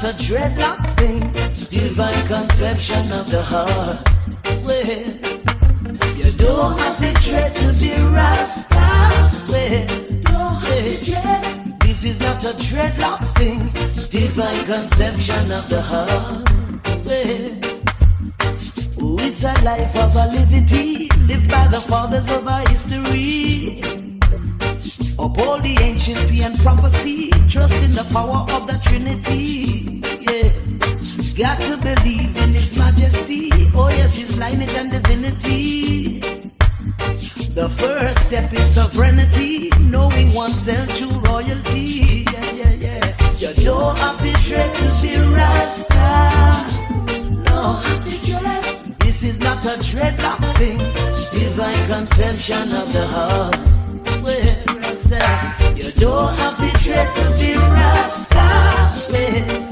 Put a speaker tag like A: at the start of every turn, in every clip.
A: a dreadlocks thing, divine conception of the heart. Well, you don't have to dread to be Rasta. Well, this is not a dreadlocks thing, divine conception of the heart. Well, oh, it's a life of a liberty, lived by the fathers of our history. Uphold the anciency and prophecy, trust in the power of the Trinity. Yeah, got to believe in His majesty. Oh yes, His lineage and divinity. The first step is sovereignty, knowing oneself true royalty. Yeah, yeah, yeah. You don't have to dread to be Rasta. No, this is not a dreadlocks thing, divine conception of the heart. Well, Rasta, you don't have to dread to be Rasta. Well,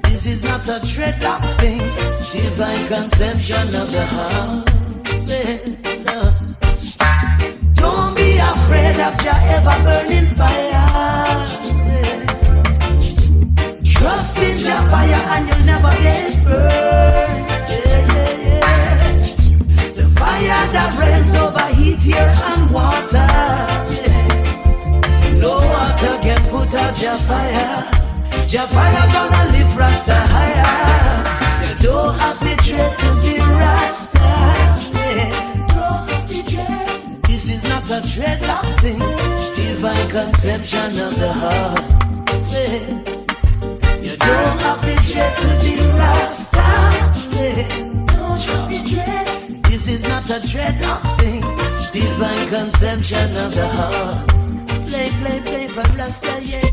A: this is not a dreadlocks thing, divine conception of the heart. Well, no. Don't be afraid of Jah ever burning fire. Well, trust in Jah fire and you'll never get burned. Yeah, yeah, yeah. The fire that burns over heat, air and water. Yeah. No water can put out Jah fire. Jah fire gonna lift Rasta higher. You don't have to dread to be Rasta. Yeah. This is not a dreadlocks thing, divine conception of the heart. Yeah. You don't have to dread to be Rasta. Yeah. This is not a dreadlocks thing, divine conception of the heart. Play, play, play for Rasta, yeah.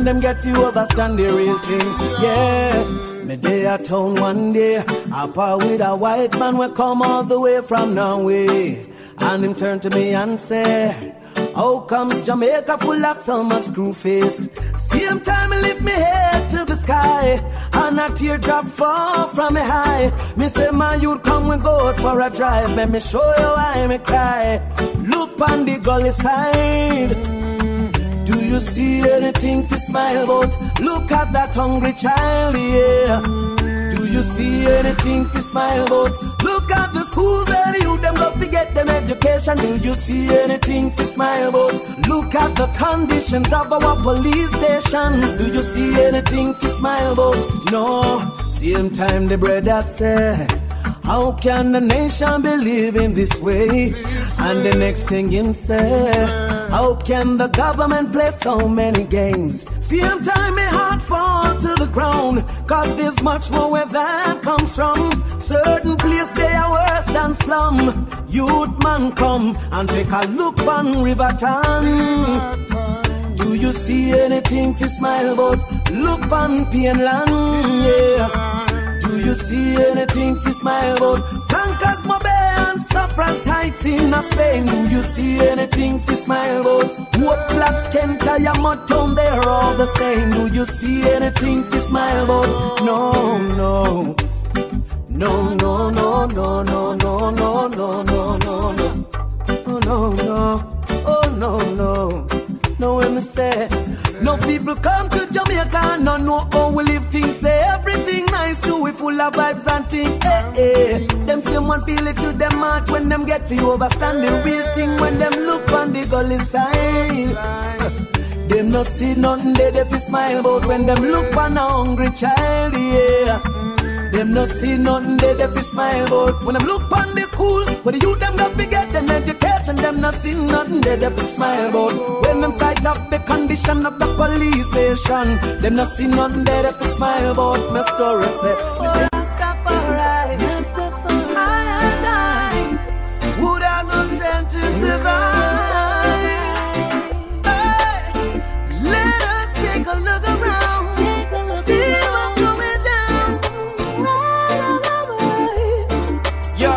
A: them get few overstand the real thing. Yeah, me day at town one day, I part with a white man we come all the way from Norway. And him turn to me and say, how comes Jamaica full of so much screw face? Same time I lift me head to the sky, and a teardrop fall from me high. Me say, man, you'd come and go out for a drive. Let me show you why me cry. Look on the gully side. Do you see anything to smile about? Look at that hungry child, yeah. Do you see anything to smile about? Look at the schools where the youth them go to get them education. Do you see anything to smile about? Look at the conditions of our police stations. Do you see anything to smile about? No. Same time the brother said, how can the nation be living this way? And the next thing him say, how can the government play so many games? Same time my heart fall to the ground, cause there's much more where that comes from. Certain place they are worse than slum. Youth man come and take a look on Riverton. Do you see anything to smile about? Look on Pienland, yeah. Do you see anything to smile about? Francas Mobe and Cyprus Heights in Spain. Do you see anything to smile about? What flats Kent or Mudtown, they're all the same. Do you see anything to smile about? No, no. No, no, no, no, no, no, no, no, no, no, no. Oh, no, no. Oh, no, no. No, when me say, no people come to Jamaica and not know how we live things. Say everything nice too, we full of vibes and things. Them same one feel it to them heart when them get for overstand the real thing. When them look on the gully side, them no see nothing they fi smile about. When them look on a hungry child, yeah. Them no see nothing they fi smile about. When them look on the schools where the youth them got to get them education, them no see nothing they fi smile about. When them sight up the condition of the police station, them no see nothing they fi smile about. My story say, Rastafari, I would have no strength to survive. Hey, let us take a look around, see what's going down. Yo,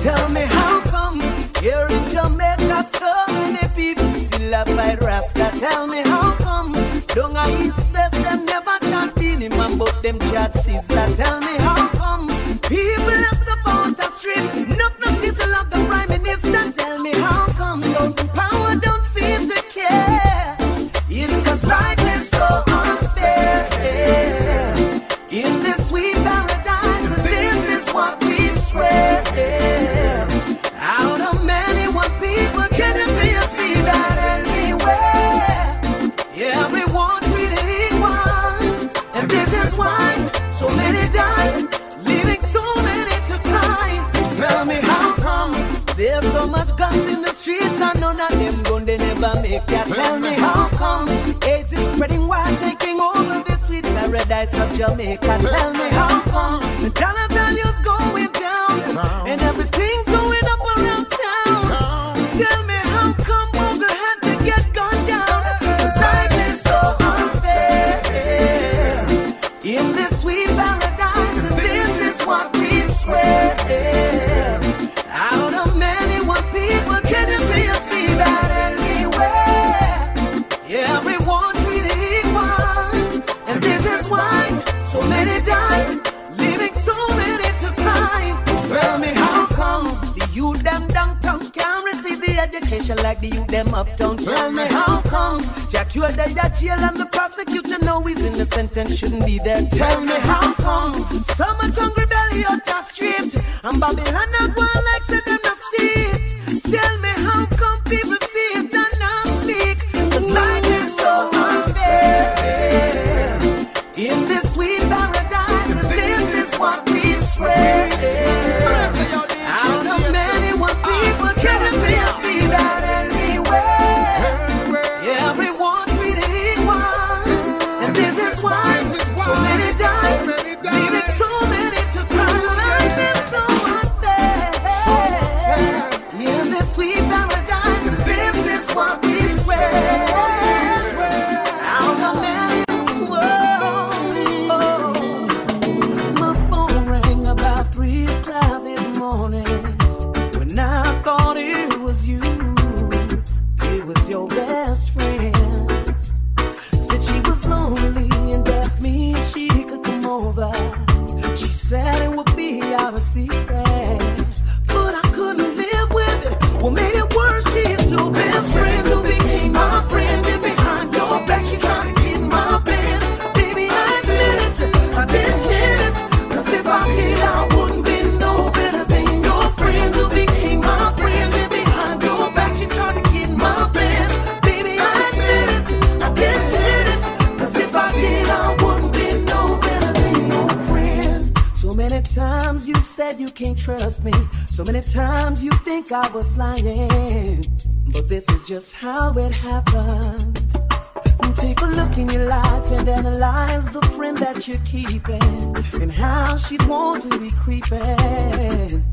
A: tell me how come here in Jamaica so many people still have fight Rasta? Tell me how come down a East West them never can feel him and but them chat sister. Tell me how come people have support the street, enough people love the Prime Minister. Tell me how come those in power don't seem to care. It's cause life is so unfair in this sweet paradise, and this is what we swear. Out of many one people, can you see that anywhere? Yeah, everyone treated equal, and this is why so many die, leaving so many to cry. Tell me how come there's so much guns in the streets and none of them gun they never make ya? Tell me how come AIDS is spreading wide, taking over the sweet paradise of Jamaica? Tell me how come the dollar value's going down and everything's going up around town? Tell me how come Google had to get gunned down? 'Cause life is so unfair in this sweet paradise, and this is what we swear. Out of many one people, can you see that anywhere? Yeah, everyone treated equal, and this is why so many die, leaving so many to cry. Tell me how come the youth them downtown can't receive the education like the youth them uptown? Tell me how come Jack you're dead at jail and the prosecutor know he's innocent and shouldn't be there? Tell me how come so much hungry belly out the street and Babylon not one like say them not see it? Tell me how come people see it and not speak? 'Cause life is so unfair in this sweet paradise, and this is what we swear. Out of many one people, can you see that anywhere? Yeah, everyone treated equal, and this is why so many die, leaving so many to cry. Life is so unfair. over. She said it would be our secret, but I couldn't live with it. What made it worse, she's your best friend who became my friend. And behind your back, she tried to get my band. Baby, I admit it, I didn't hit it. Cause if I did, I wouldn't be no better than your friend who became my friend. And behind your back, she tried to get my band. Baby, I admit it, I didn't hit it. Cause if I did, I wouldn't be no better than your friend. So many times you said you can't trust me. So many times you think I was lying. But this is just how it happened. Take a look in your life and analyze the friend that you're keeping, and how she'd want to be creeping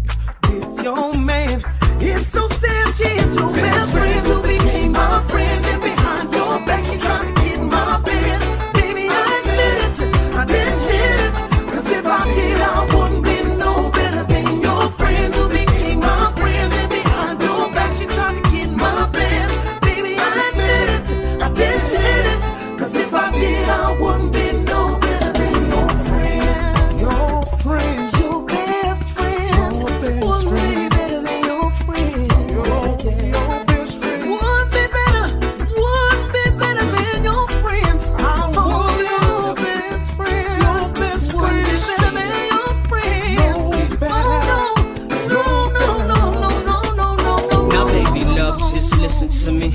A: with your man. It's so sad she's your best friend who became my friend. And behind your back, she trying to get my band. Baby, I admit it, I didn't hit it. Cause if I did, I wouldn't be no better than your friend who became my friend. And behind your back, she trying to get my band. Baby, I admit it, I didn't hit it. Cause if I did, I wouldn't be no better than your friend. Your friend, your best friend, wouldn't be better than your friend. Your best friend wouldn't be better than your friend. I want your best friend. Your best friend wouldn't be better than your friend. No.
B: Now, baby, love, just listen to me.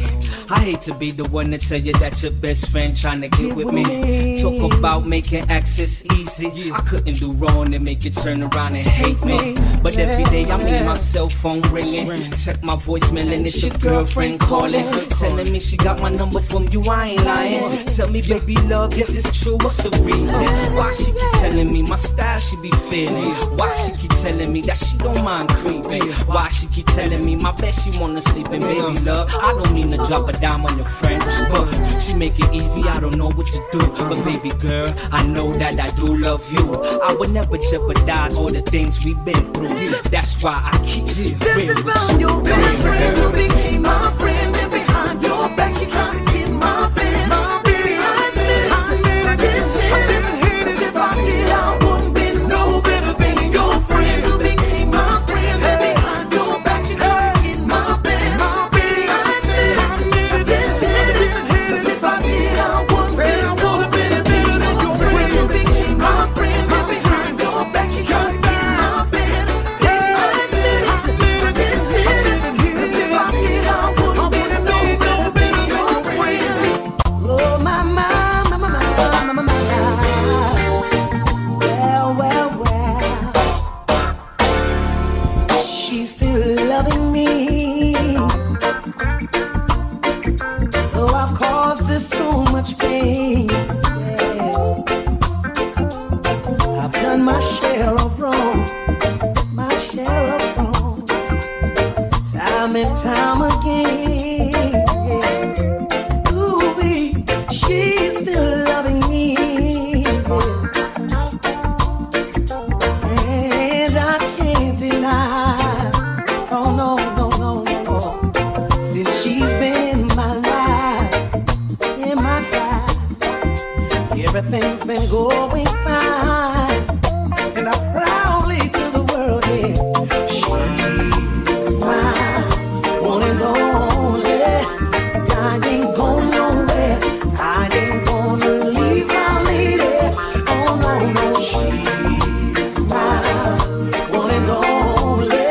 B: I hate to be the one to tell you that your best friend trying to get with me. Talk about making access easy. I couldn't do wrong and make you turn around and hate me. But every day I mean my cell phone ringing. Check my voicemail and it's your girlfriend calling. Telling me she got my number from you, I ain't lying. Tell me, baby, love, yes, it's true, what's the reason? Why she keep telling me my style she be feeling? Why she keep telling me that she don't mind creeping? Why she keep telling me my bed she wanna sleep in? Baby, love, I don't mean to drop a dime on your friend, but she make it easy, I don't know what to do. But baby girl, I know that I do love you. I would never jeopardize all the things we've been through. That's why I keep it real.
A: This is about your best friend who became my friend. And behind your back, she trying to get my band. Baby, I admit it, I didn't hit it. Cause if I did, I wouldn't be no better than your friend who became my friend. And behind your back, she trying to get my band. Baby, I admit it, I didn't hit it. Cause if I did, I wouldn't be no better than your friend who became my friend. And behind your back, she trying to get my band. Baby, I admit it, I didn't hit it. Cause if I did, I wouldn't be no better than your friend. Oh, my. Well. She's still loving me. Though I've caused her so much pain. Yeah. I've done my share of wrong. Time and time again. Yeah. Ooh, she's still loving me. And I can't deny. Oh, no. Since she's been in my life, everything's been going fine. And I proudly to the world, yeah. She's mine, one and only. And I ain't going nowhere. I ain't gonna leave my lady. Oh, no. She's mine, one and only.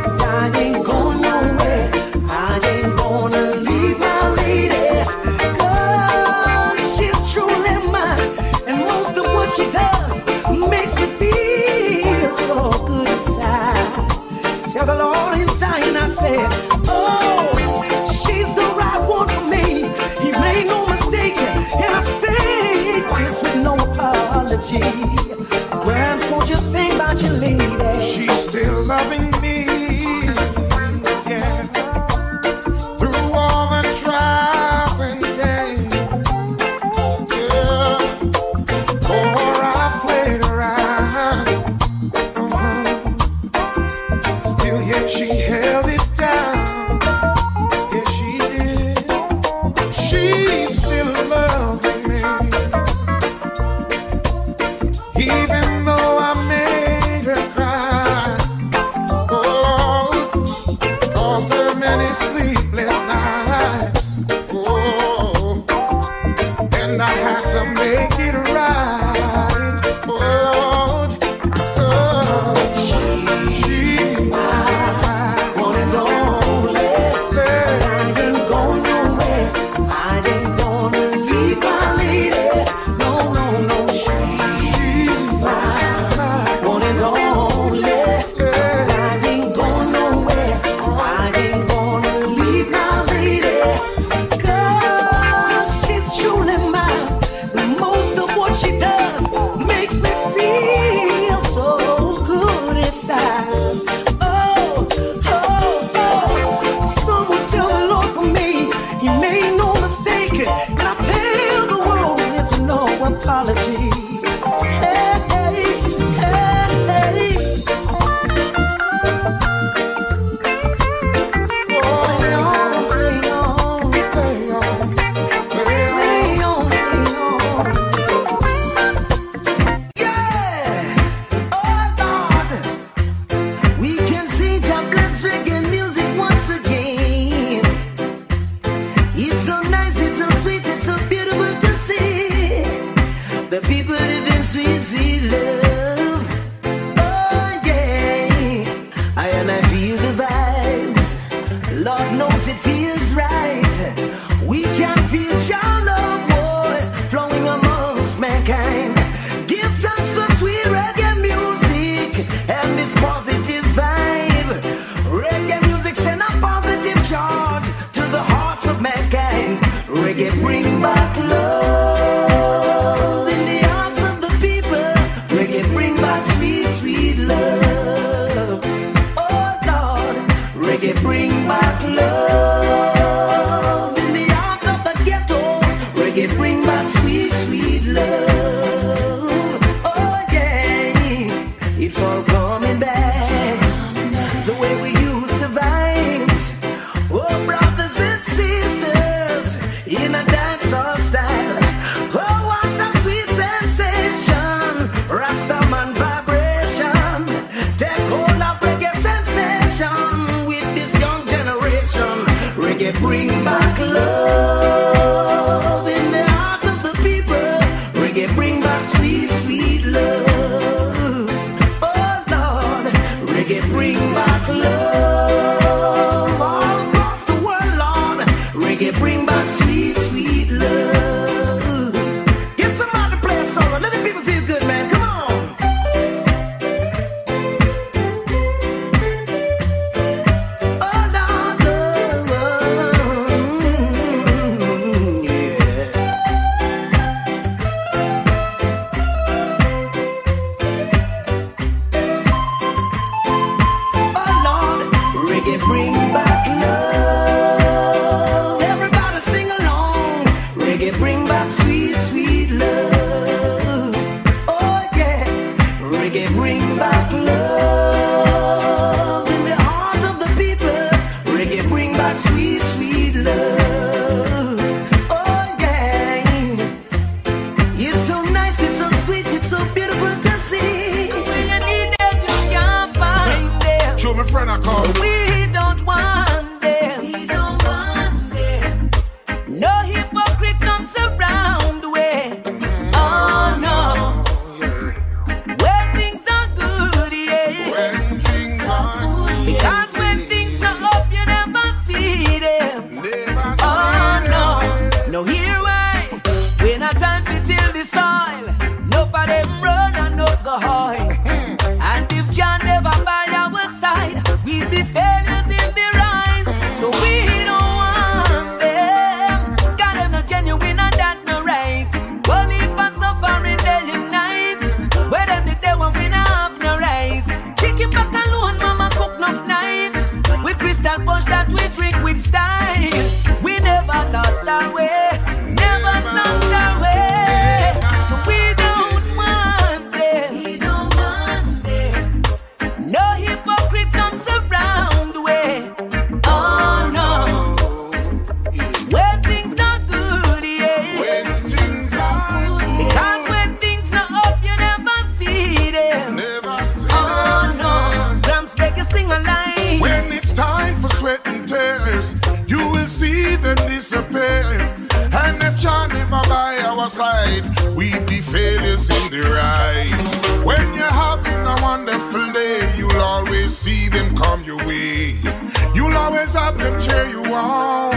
A: And I ain't going nowhere. I ain't gonna leave my lady. Cause she's truly mine. And most of what she does makes me feel so good inside. Tell the Lord inside and I said, oh, she's the right one for me. He made no mistake. And I say this with no apology. Grams, won't you sing about your lady?
C: She's still loving me. Yeah. Through all the trials and days. Yeah. For I played around. Still yet she held it down. Yes, she did. She's still loving me.
A: sweet, sweet love. Oh yeah, and I feel the vibes. Lord knows it feels right. We can feel your love, boy, flowing amongst mankind. Give thanks to sweet reggae music and this positive vibe. Reggae music send a positive charge to the hearts of mankind. Reggae bring back love in the hearts of the people. Reggae bring back sweet, sweet love. Oh Lord, reggae bring back love in the hearts of the ghetto. Reggae bring back sweet, sweet love. Oh yeah, it's all coming back the way we used to vibes. Oh brothers and sisters in a dancehall style. Oh what a sweet sensation, Rastaman vibration. Take hold of reggae sensation with this young generation. Reggae bring back love in the heart of the people. Reggae bring back sweet, sweet love. Oh Lord, reggae bring back love all across the world, Lord. Reggae bring back sweet, sweet love. Get somebody to play a solo. Let the people feel good, man. Come on. Oh Lord, yeah. Oh Lord, reggae bring back love. Everybody sing along. Reggae bring back sweet, sweet love. Oh yeah, reggae bring back love in the heart of the people. Reggae bring back sweet, sweet love. Oh yeah, it's so nice, it's so sweet, it's so beautiful to see. When you need them, you can't find them.
C: Show my friend I call.
A: We don't want them. We don't want them. No hypocrite comes around the way. Oh no. When things are good, yeah.
C: When things are good,
A: Because when things are up, you never see them.
C: never
A: Oh
C: see
A: no.
C: them.
A: No here why. When I time to till the soil, no for them run and no go hide. And if John never by our side, we'd be failures in the rise. So we don't want them. Got them no genuine and that no right. Only for suffering day and night. Where them the day when we not have no rice. Chicken back alone, mama cook no night. With crystal punch that we drink with style. We never lost our way. Never lost our way. So we don't want them. We don't want them. No hypocrite comes around the way. Oh no. When things are good, yeah.
C: When things are good,
A: Because when things are up, you never see them.
C: never see
A: Oh
C: them.
A: no. Drums make you sing a line.
C: When it's time for sweat and tears, you will see them disappear. And if John never by our side, we'd be failures in the rise. When you're having a wonderful day, you'll always see them come your way. You'll always have them cheer you on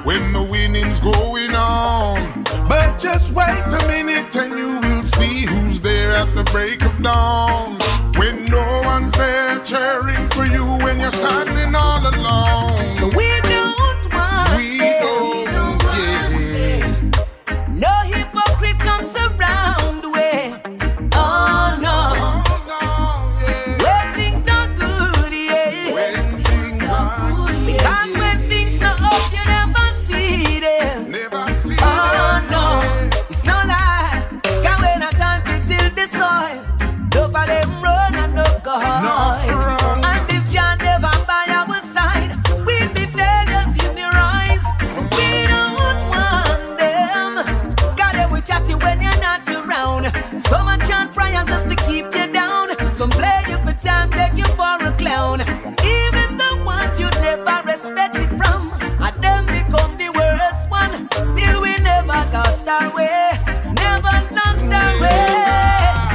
C: when the winning's going on. But just wait a minute and you will see who's there at the break of dawn. When no one's there cheering for you when you're standing all alone.
A: So we don't want
C: We
A: them.
C: don't, yeah.
A: No hypocrite comes around the way. Oh no.
C: Oh, no, yeah.
A: When things are good, yeah.
C: When things are good,
A: Because when things are up, you never see them.
C: never see
A: Oh
C: them.
A: no, it's no lie. Cause when I time to till the soil, no for them run and no go hide.
C: No run.
A: And if John never by our side, we'd be failures in the rise. So we don't want them. Got them with chatty when you're not around. Some a chant prayers just to keep you down. Some play you for time, take you for a clown. Even the ones you'd never respected from, and them become the worst one. Still we never lost our way. Never lost our way.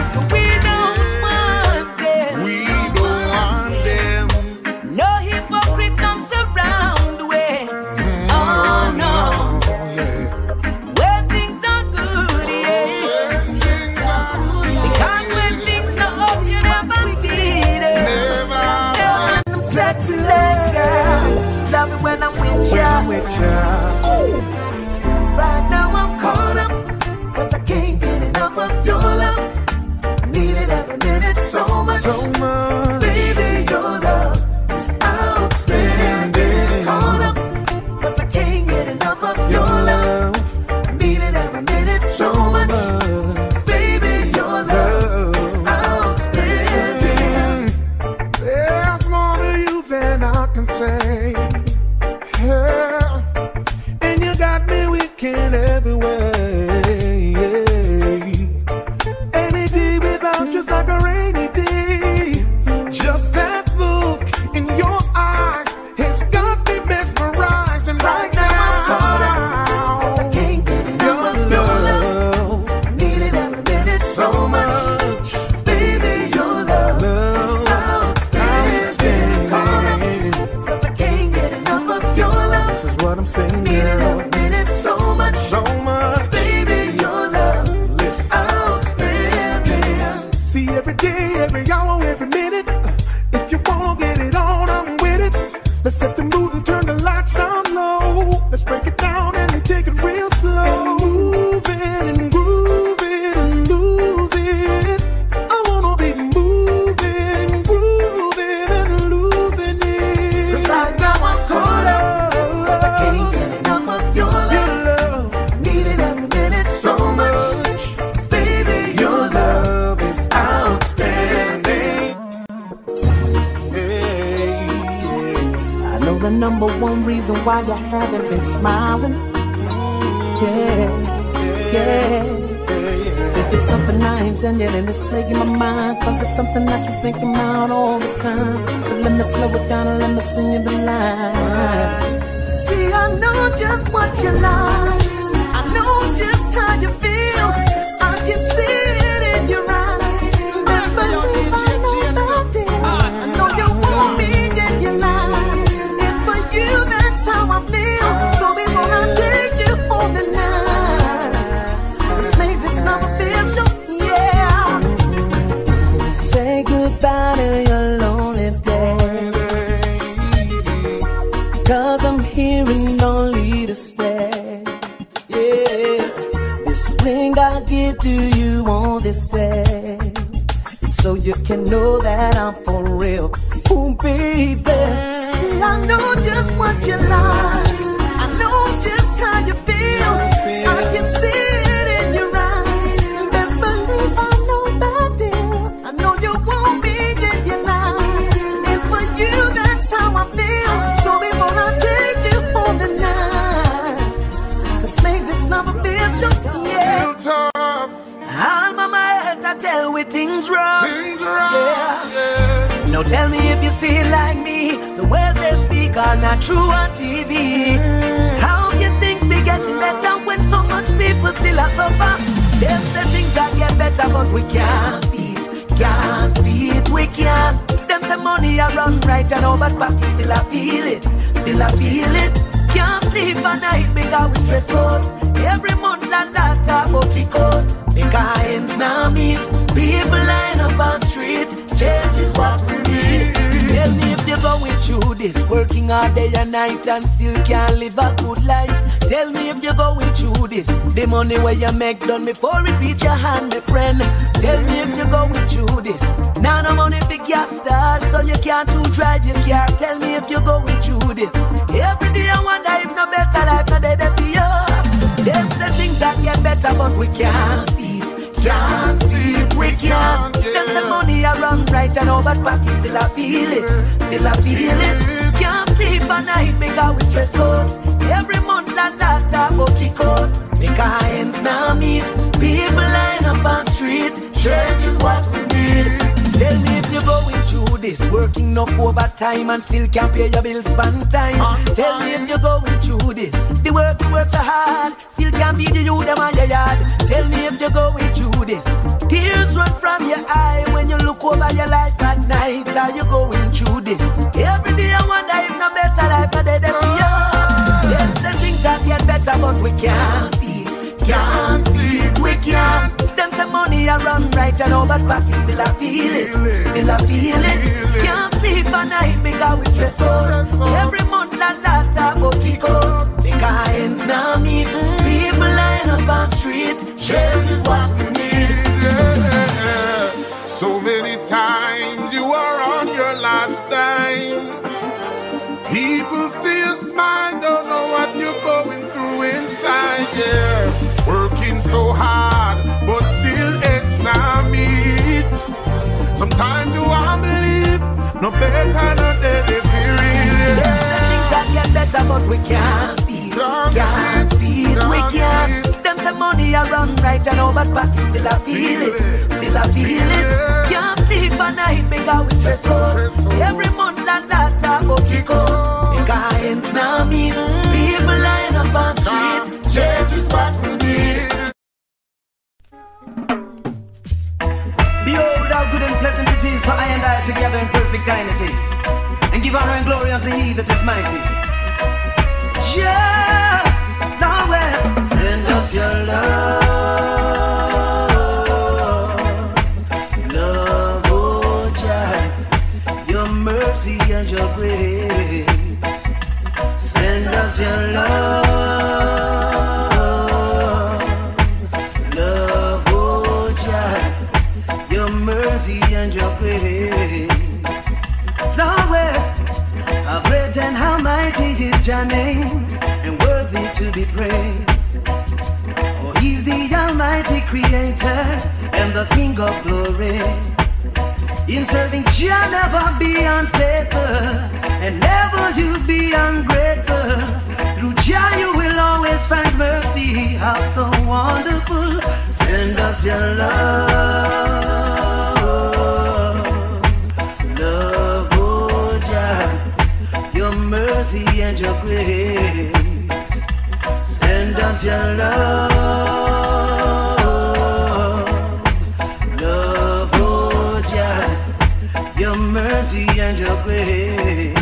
A: with ya.
D: Right now I'm caught up, 'cause I can't get enough of your love. I need it every minute so much. Baby, your love is outstanding. Caught up, 'cause I can't get enough of your love. I need it every minute so much. Baby, your love is outstanding.
C: There's more to you than I can say. Yeah. And you got me weak in every way. Any day without you's like a rainy day. Just that look in your eyes has got me mesmerized. And right now,
D: I can't get enough of your love. I need it every minute so much. Baby, your love is outstanding. Caught up, 'cause I can't get enough of your love.
C: this is what I'm saying,
D: Need it
C: girl.
D: every minute so much.
C: So much.
D: Baby, your love is outstanding.
C: See, every day, every hour, every minute. If you wanna get it on, I'm with it. Let's set the mood and turn the lights down low. Let's break it down and take it real slow. Move it and groove it and lose it. I wanna be moving, grooving and losing it.
D: 'Cause right now I'm caught up, 'cause I can't get enough of your love. Need it every minute so much. Baby, your love is outstanding. I know the number one reason why you haven't been smiling. Yeah. If it's something I ain't done yet and it's plaguing my mind, 'cause it's something I keep thinking about all the time. So let me slow it down and let me sing you the line. See, I know just what you like. I know just how you feel. I can see it in your eyes. Best believe I know about it. I know you want me and you lie. And for you, that's how I feel. So before I take you home tonight, let's make this love official, yeah. Say goodbye to your lonely day, 'cause I'm hearing only to stay. Yeah, this ring I give to you on this day, so you can know that I'm for real. Ooh, baby. See, I know just what you like. I know just how you feel. I can see it in your eyes. Best believe I know that deal. I know you want me and you lie. And for you, that's how I feel. So before I take you home tonight, let's make this love official, yeah.
C: Real tough.
D: All my head I tell with things wrong.
C: Things around, yeah.
D: Now tell me if you see it like me. The words they speak are not true on TV. How can things be getting better when so much people still are suffer? Them say things that get better, but we can't see it. Can't see it, we can't. Them say money I run right and over pocket still I feel it. Still I feel it. Can't sleep at night because we stress out. Every month and that talk about kick out. Because ends now meet. People line up on street. Change is what we need. Tell me if you're going through this, working all day and night and still can't live a good life. Tell me if you're going through this, the money where you make done before it reach your hand, my friend. Tell me if you're going through this. Now no money for gas start, so you can't to drive your car. Tell me if you're going through this. Every day I wonder if no better life, no day for you. Them say things that get better, but we can't see it. Can't see it, we can't. Them say money I run right and over pocket still I feel it. Still I feel it. Can't sleep at night because we stress out. Every month and that talk about kick out. Because ends now meet. People line up on street. Change is what we need. Tell me if you're going through this, working up overtime and still can't pay your bills on time. Tell me if you're going through this, the work you work so hard, still can't feed you them on your yard. Tell me if you're going through this, tears run from your eye when you look over your life at night. Are you going through this? Every day I wonder if no better life no day for you. Them say things that get better but we can't see it. Can't see it, we can't. Them say money I run right and over pocket still I feel it. Still I feel it. Can't sleep at night because we stress out. Every month la data go kick up. The kinds now meet. People line up on street. Change is what we need.
C: Yeah. So many times you are on your last dime. People see you smile, don't know what you're going through inside, yeah. Working so hard, but still ends not meet. Sometimes you want to believe, no better, no day if you really.
D: Things that get better, but we can't see it. Can't see it, we can't. Them say money around right now, but pocket still I feel it. Still I feel it. Can't sleep at night because we stress out. Every month like that, I go kick up. The kinds now meet. People line up on street. Change is what we need. Behold how good and pleasant it is for I and I together in perfect unity, and give honor and glory unto He that is mighty. Yeah, now send us your love, oh Jah, your mercy and your grace. Send us your love, oh Jah, your mercy and your grace. Nowhere, how great and how mighty is your name, and worthy to be praised. Oh, He's the Almighty Creator and the King of glory. In serving Jah, never be unfaithful, and never you be ungrateful. Through Jah you will always find mercy. How so wonderful. Send us your love, oh Jah, your mercy and your grace. Send us your love, oh Jah, your mercy and your grace.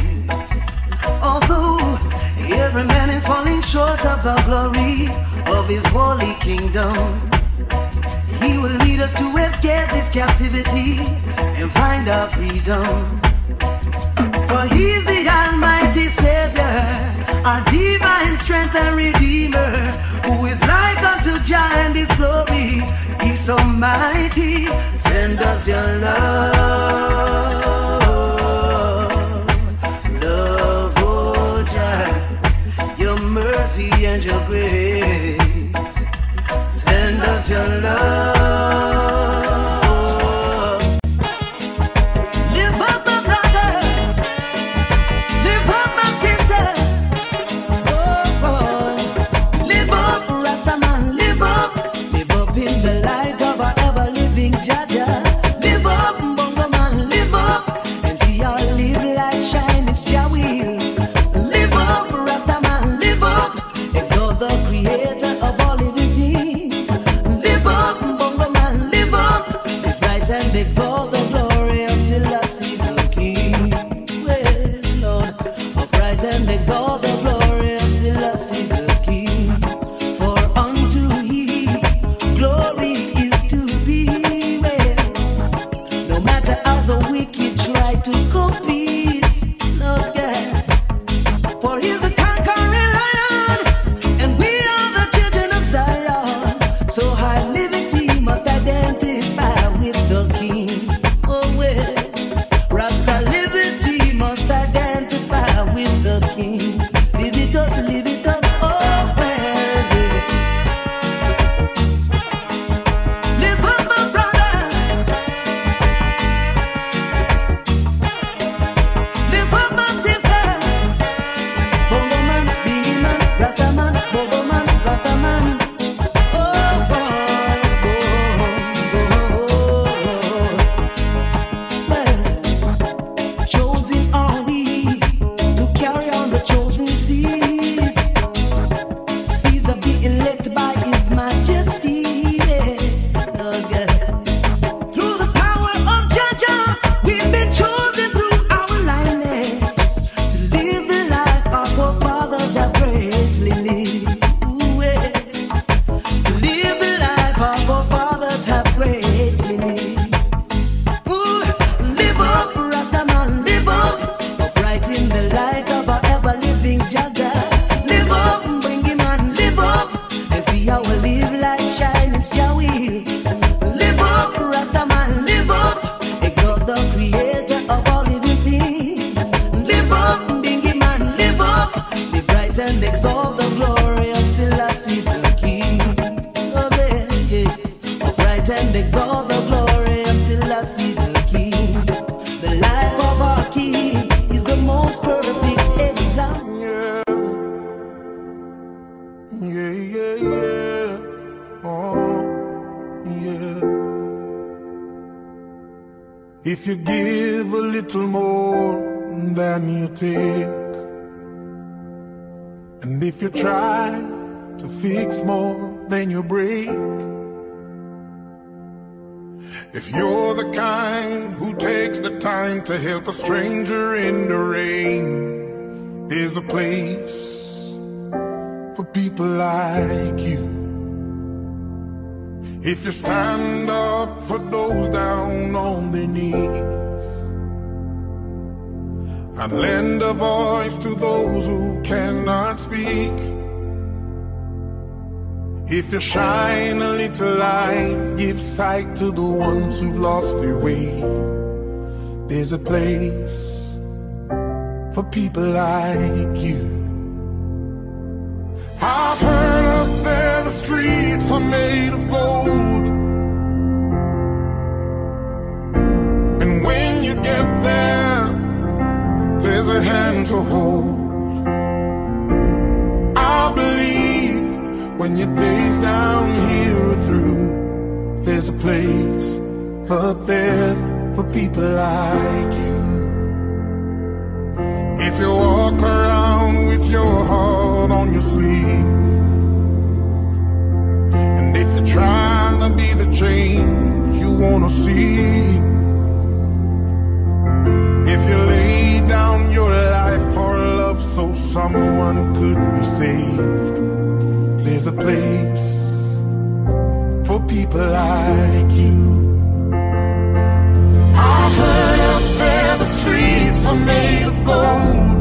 D: Although every man is falling short of the glory of His holy kingdom, He will lead us to escape this captivity and find our freedom. For He's the Almighty Savior, our divine strength and Redeemer, who is like unto Jah and His glory. He's so mighty. Send us your love, oh Jah, your mercy and your grace. Send us your love. Live up, my brother. Live up, my sister. Oh boy. Live up, Rastaman. Live up. Live up in the light of our ever-living Jaja. Live up, Bongo Man. Live up and see our live light shine. It's Jah will. Live up, Rastaman. Live up. Exalt the Creator of all living things. Live up, Bongo Man, live up. Live right and exalt the glory of Selassie the King. Well, Lord, upright and exalt the glory of Selassie the King. For unto He glory is to be. Well, no matter how the wicked try to compete, Lord God, for He's the conquering lion, and we are the children of Zion. So high liberty must identify with the King.
C: if you give a little more than you take, and if you try to fix more than you break, if you're the kind who takes the time to help a stranger in the rain, there's a place for people like you. If you stand up for those down on their knees and lend a voice to those who cannot speak, if you shine a little light, give sight to the ones who've lost their way, there's a place for people like you. I've heard up there the streets are made of gold, and when you get there, there's a hand to hold. I believe when your days down here are through, there's a place up there for people like you. If you walk around with your heart on your sleeve, and if you're trying to be the change you wanna see, if you lay down your life for love so someone could be saved, there's a place for people like you. I've heard up there the streets are made of gold,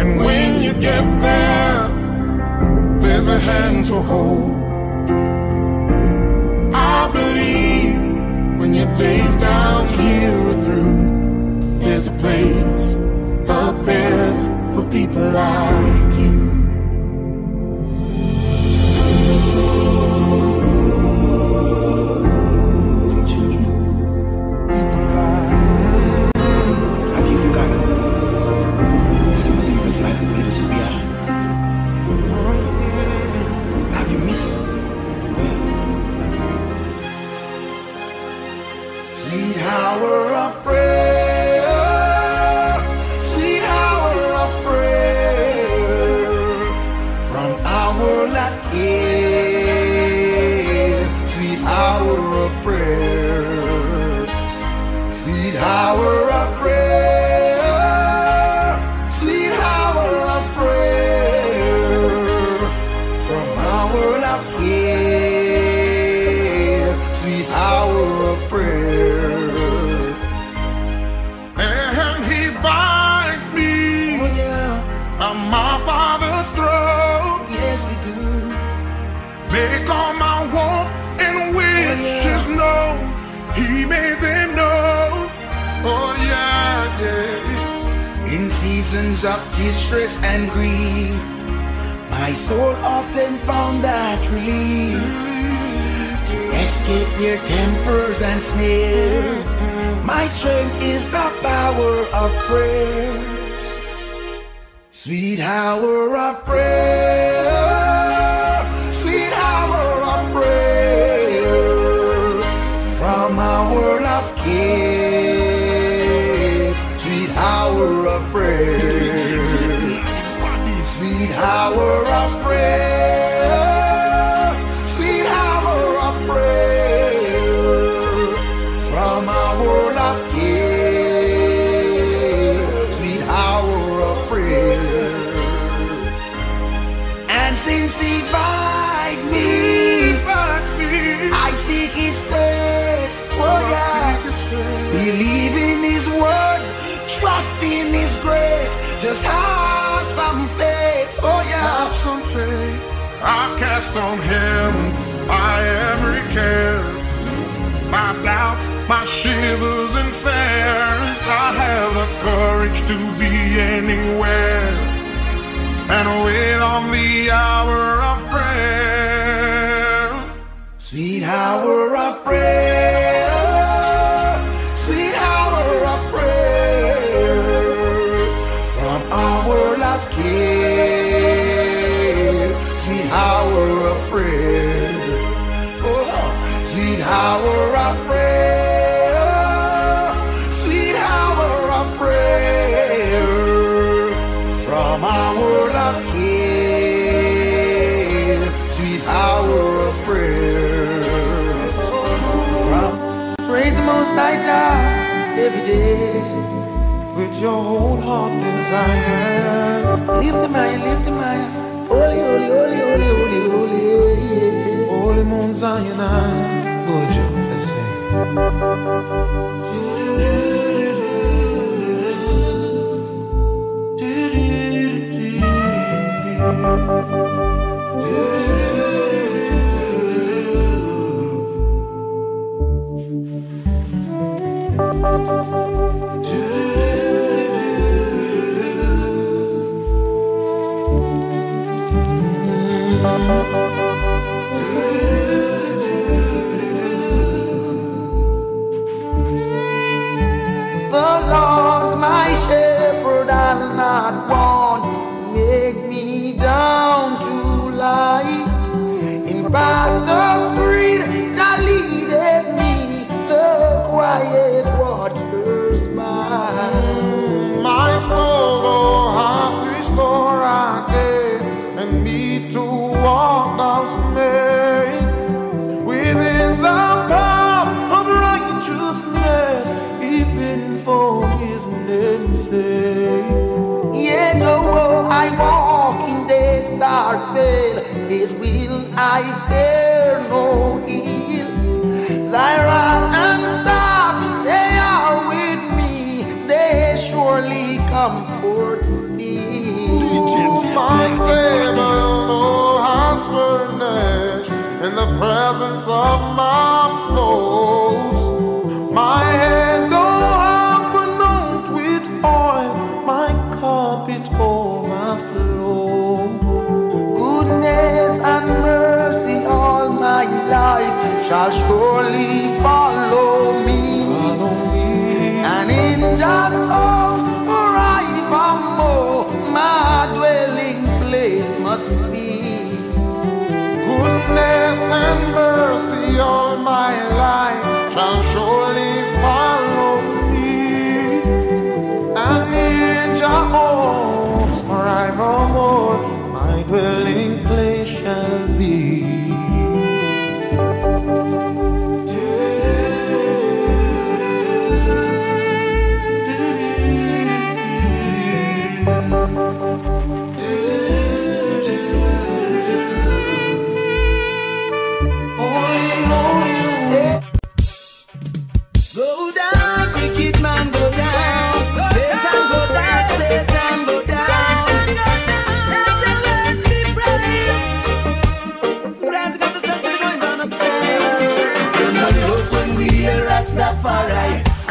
C: and when you get there, there's a hand to hold. I believe when your days down here are through, there's a place up there for people like you.
E: Of distress and grief, my soul often found that relief to escape their tempers and snare. My strength is the power of prayer, sweet hour of prayer, sweet hour of prayer, from our world of care, sweet hour of prayer. Sweet hour of prayer, sweet hour of prayer, from our world of care, sweet hour of prayer. And since He finds me, I seek His face, oh yeah, believe in His words, trust in His grace, just have some faith, oh yeah.
C: Have some faith. I cast on Him my every care, my doubts, my shivers and fears. I have the courage to be anywhere and wait on the hour of prayer.
E: Sweet hour of prayer, sweet hour of prayer, from our world of care, sweet hour of prayer, oh, Sweet hour of prayer, sweet hour of prayer, from our world of care, sweet hour of prayer. Praise the Most High God every day with your whole heart desire. Lift him high, holy, holy, holy, holy, holy, holy, yeah. Holy Mount Zion, Bojo, let's sing. The Lord's my shepherd, I'll not want. Make me down to lie in pastures green. Thou leadeth me the quiet waters by. My soul hath restored again, and me to walk thou make within the path of righteousness, even for his name's sake. Yea, though I walk in death's dark vale, yet will I fear no ill. Thy rod and staff, they are with me, they surely comfort still. My table has furnished in the presence of my foes. My head overflowed with oil, my cup it overflow. Goodness and mercy all my life shall surely follow me. And in just house forevermore, my dwelling place must be. Goodness and mercy all my life shall surely follow me, and in Jehovah's forevermore my dwelling place shall be.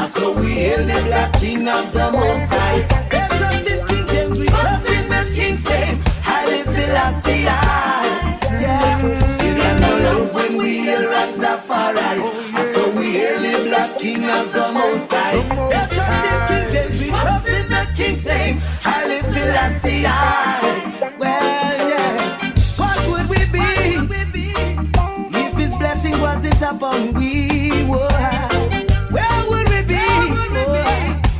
A: So we hail the Black King as the Most High. They trust in King James, we trust in the King's name. Haile Selassie, yeah. See them no love when we hail Rastafari. And so we hail the Black King as the Most High. They trust in King James, we trust in the King's name. Haile Selassie, well, yeah. What would we be if His blessing wasn't upon we? Where would we be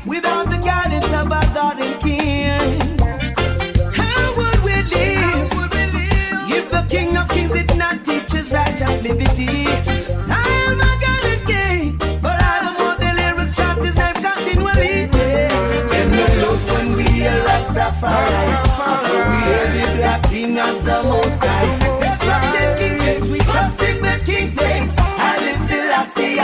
A: without the guidance of our God and King? How would we live if the King of Kings did not teach us righteous liberty? I am a God and King, but I the more the lyrics chant His name continually. Them no love when we hear Rastafari, so we hear the Black King as the Most High. We trust in King James, we trust in the King's name. Haile Selassie,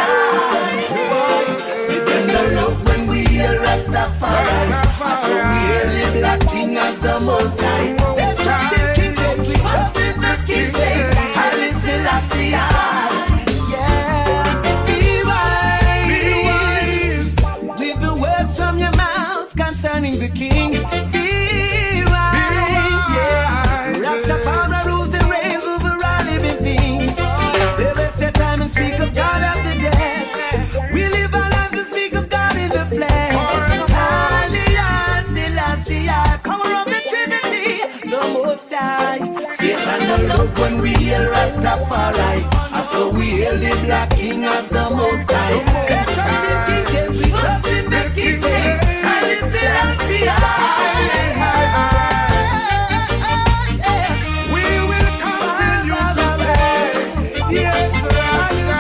A: see them no love when we hear Rastafari, so we hear the Black King as the Most High. They trust in King James, we trust in the King's name. Haile Selassie, yes. Be wise with the words from your mouth concerning the King. Be wise, yeah. Rastafari a love when we hail Rastafari. And so we hail the Black King as the Most High. Let's trust in King James, we trust in the King James. And it's Selassie.
C: We will continue to say, yes, Rasta.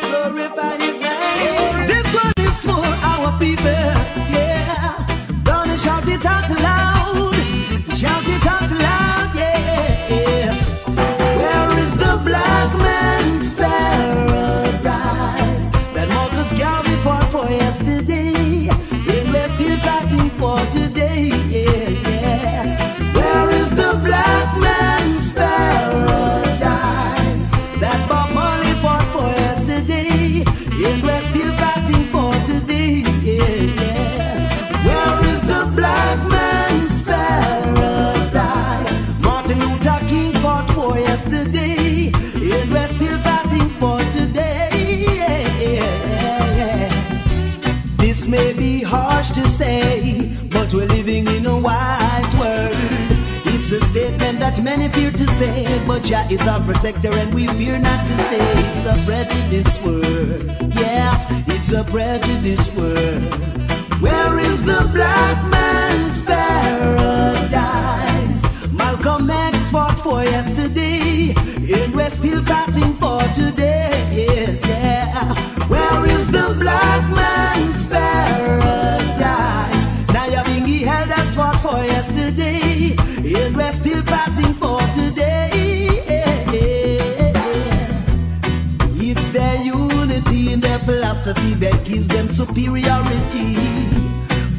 A: Glorify His name. This one is for our people. Yeah, gonna shout it out loud. Shout it out loud. Yeah. Where is the black man's paradise that Marcus Garvey fought for yesterday? And we're still fighting for today. Yeah. Where is the black man's paradise that Bob Marley fought for yesterday? And we're still fighting for today. Yeah. Where is the black man's paradise Martin Luther King fought for yesterday? And we're still fighting for today. Yeah. This may be harsh to say, but we're living in a white world. It's a statement that many fear to say, but Jah is our protector and we fear not to say. It's a prejudice world. Yeah, it's a prejudice world. Where is the black man's paradise Malcolm X fought for yesterday? And we're still fighting for today. Yes, yeah. Where is the black man's paradise Naya Bingi Elders fought for yesterday? And we're still fighting for today. It's their unity in their philosophy that gives them superiority,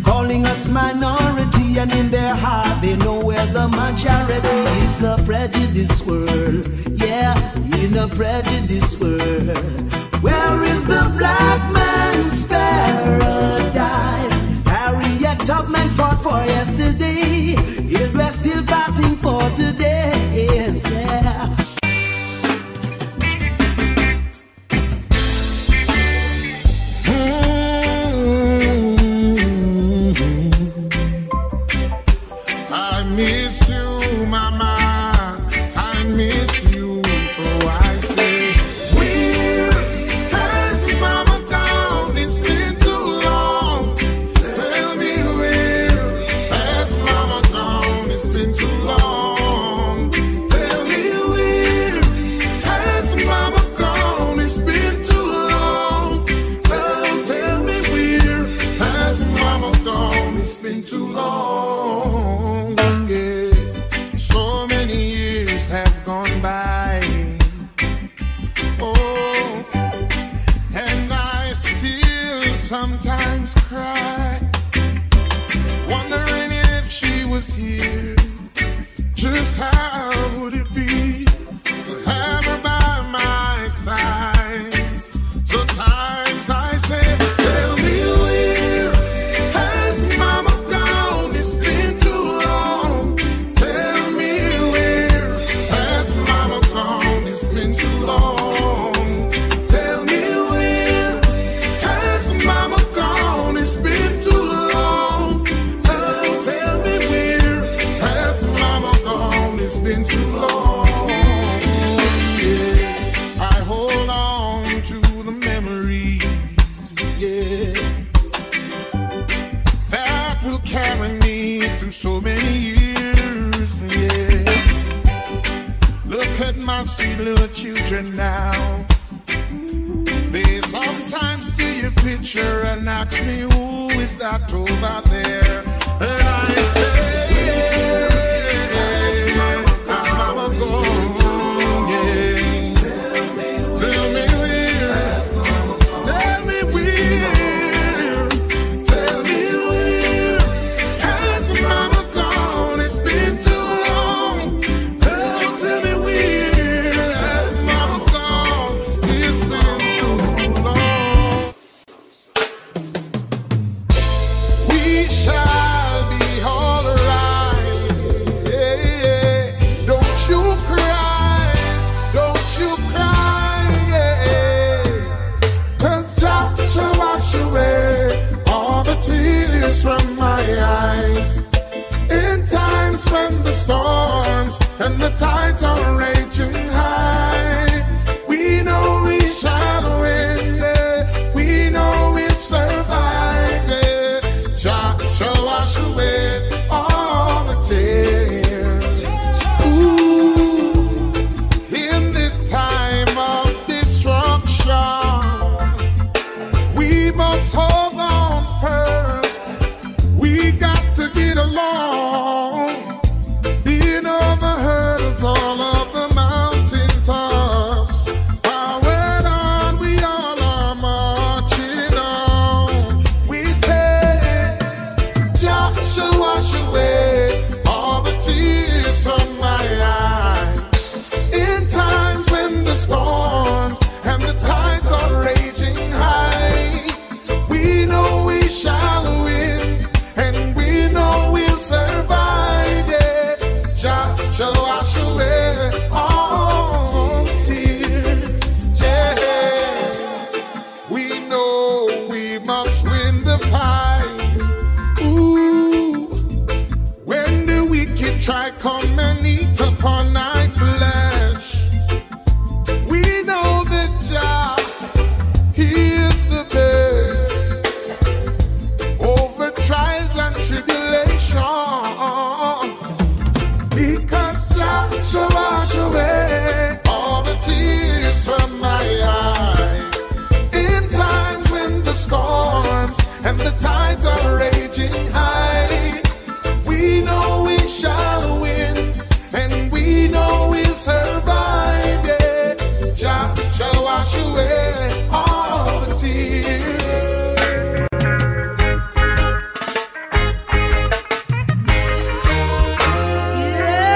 A: calling us minority, and in their heart they know we're the majority. It's a prejudice world, yeah, in a prejudice world. Where is the black man's paradise Harriet Tubman fought for yesterday? And we're still fighting for today. Yes, yeah.
C: I miss you, Mama. I miss you, so I say, where has Mama gone? It's been too long. Tell me, where has Mama gone? It's been too long. Tell me, where has Mama gone? It's been too long. Tell me, where has Mama gone? It's been too long. Yeah. So many years have gone by. Oh, and I still sometimes cry, wondering if she was here. Just how would it be to have her by my side? Sometimes I say, tell me, where has Mama gone? It's been too long. Tell me, where has Mama gone? It's been too long. Tell me, where has Mama gone? It's been too long. Tell me, where has Mama gone? It's been too long. Yeah, I hold on to the memories, yeah, that will carry me through so many years, yeah. Look at my sweet little children now. They sometimes see a picture and ask me, who is that over there? And I say, where's Mama gone? Yeah. Tell me where. Tell me where. Tell me where has Mama gone? It's been too long. Tell me where has Mama gone? It's been too long. We shall be all right. Yeah. Don't you cry. Don't you cry. Yeah. 'Cause Jah shall wash away all the tears from my eyes. In times when the storms and the tides are raging high, we know we shall win, yeah. We know we'll survive, yeah. Jah shall wash away all the tears. Ooh, in this time of destruction, we must hold on firm. We got to get along, being over hurdles, all of the mountain tops. Forward on, we all are marching on. We say, Jah shall wash away all the tears from my eyes. In times when the storms and the tides are raging high, we know we shall win, and we know we'll survive, yeah. Jah shall wash away all tears, yeah. We know we must win the fight. Ooh, when the wicked try come and eat upon thy flesh, we know that Jah, He is the best over trials and tribulations, because Jah shall wash away all the tears from my eyes. In times when the storms and the tides are raging high, we know we shall win, and we know we'll survive, yeah. Jah shall wash away all the tears.
D: Yeah.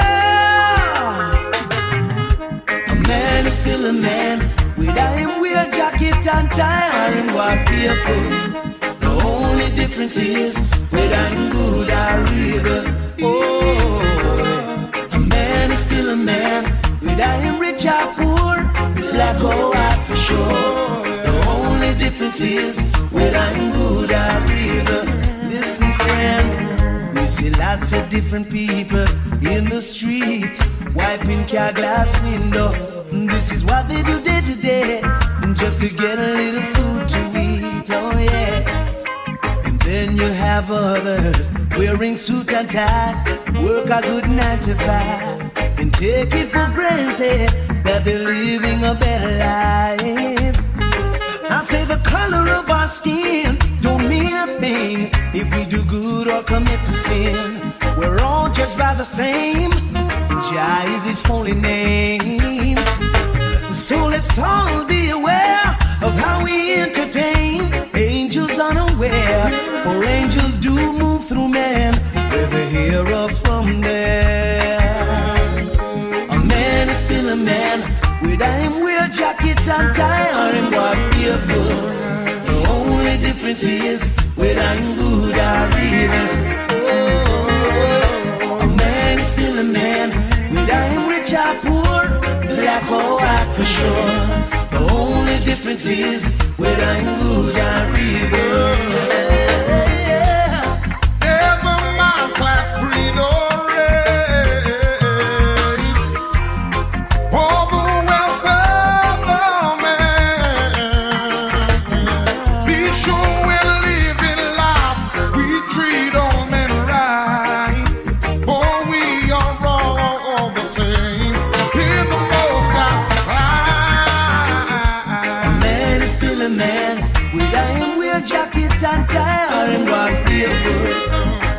D: A man is still a man, without him wear jacket and tie, or him walk barefoot. The only difference is whether him good or evil. Oh, a man is still a man, without him rich or poor, black or white for sure. The only difference is whether I'm good or evil. Listen, friend, we see lots of different people in the street, wiping car glass window. This is what they do day to day, just to get a little food to eat, oh yeah. And then you have others wearing suit and tie, work a good 9 to 5, and take it for granted that they're living a better life. I say the color of our skin don't mean a thing if we do good or commit to sin. We're all judged by the same, and Jah is His holy name. So let's all be aware of how we entertain angels unaware, for angels do move through men, whether here or from there. A man is still a man, whether him wear jacket and tie or him walk barefoot. The only difference is whether I'm good or evil. Oh, a man is still a man, whether him rich or poor, black or white for sure. The only difference is whether I'm good or evil.
C: Never mind class, breed, or race, for the welfare of man. Be sure we're living life, we treat all men right, for we are all the same in the Most High's sight.
D: A man is still a man, whether him wear jacket and tie or him walk barefoot.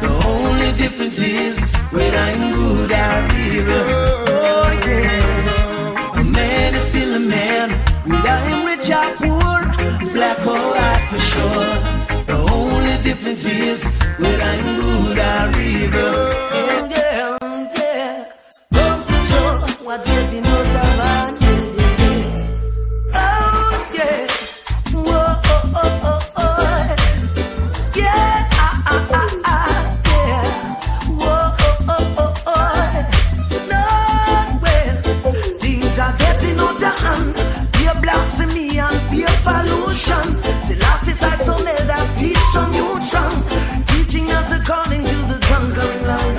D: The only difference is whether I'm good or evil. Oh yeah. A man is still a man, whether him rich or poor, black or white for sure. The only difference is whether I'm good or evil. Yeah, yeah. Oh, for sure, what's getting out of hand? Oh yeah. Whoa, oh, oh, oh, oh. Yeah, yeah. Whoa, oh, oh, oh, oh. No, well, things are getting out of hand. Peer blasphemy and peer pollution. See, last side some elders teach some youth strong, teaching us according to the conquering land.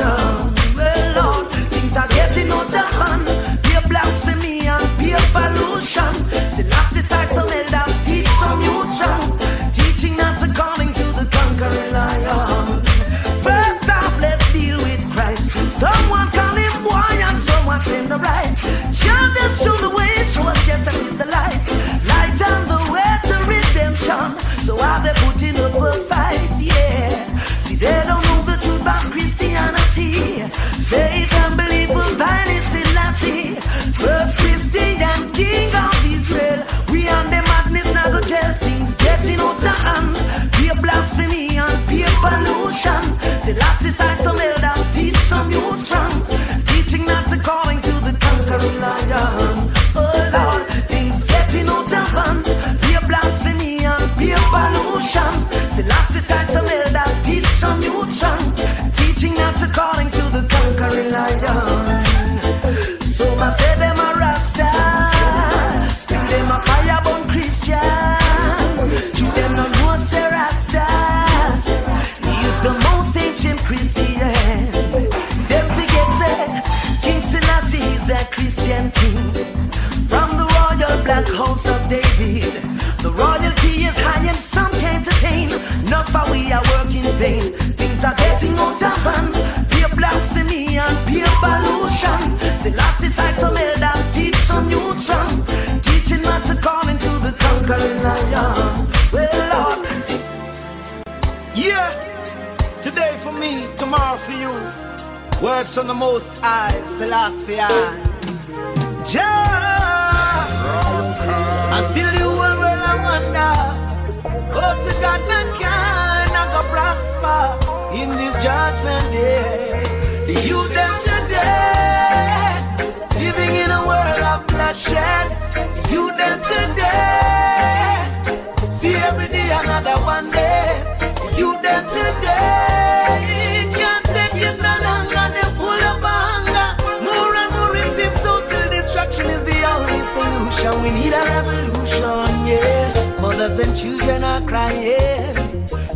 D: like house of David. The royalty is high and some can't attain. Not for we are working vain. Things are getting out of hand. Pure blasphemy and pure pollution. Selassie side some elders teach some youth strong. Teaching not to call into the conquering lion. Well, Lord. Yeah. Today for me, tomorrow for you. Words from the Most High, Selassie I. I still you will I wonder. Oh, to God mankind I go prosper in this judgment day. The youth them today living in a world of bloodshed. The youth them today see every day another one day. The youth them today can't take it no longer. They pull up anger. More and more it seems total destruction is the only solution. We need a revolution, yeah. Mothers and children are crying.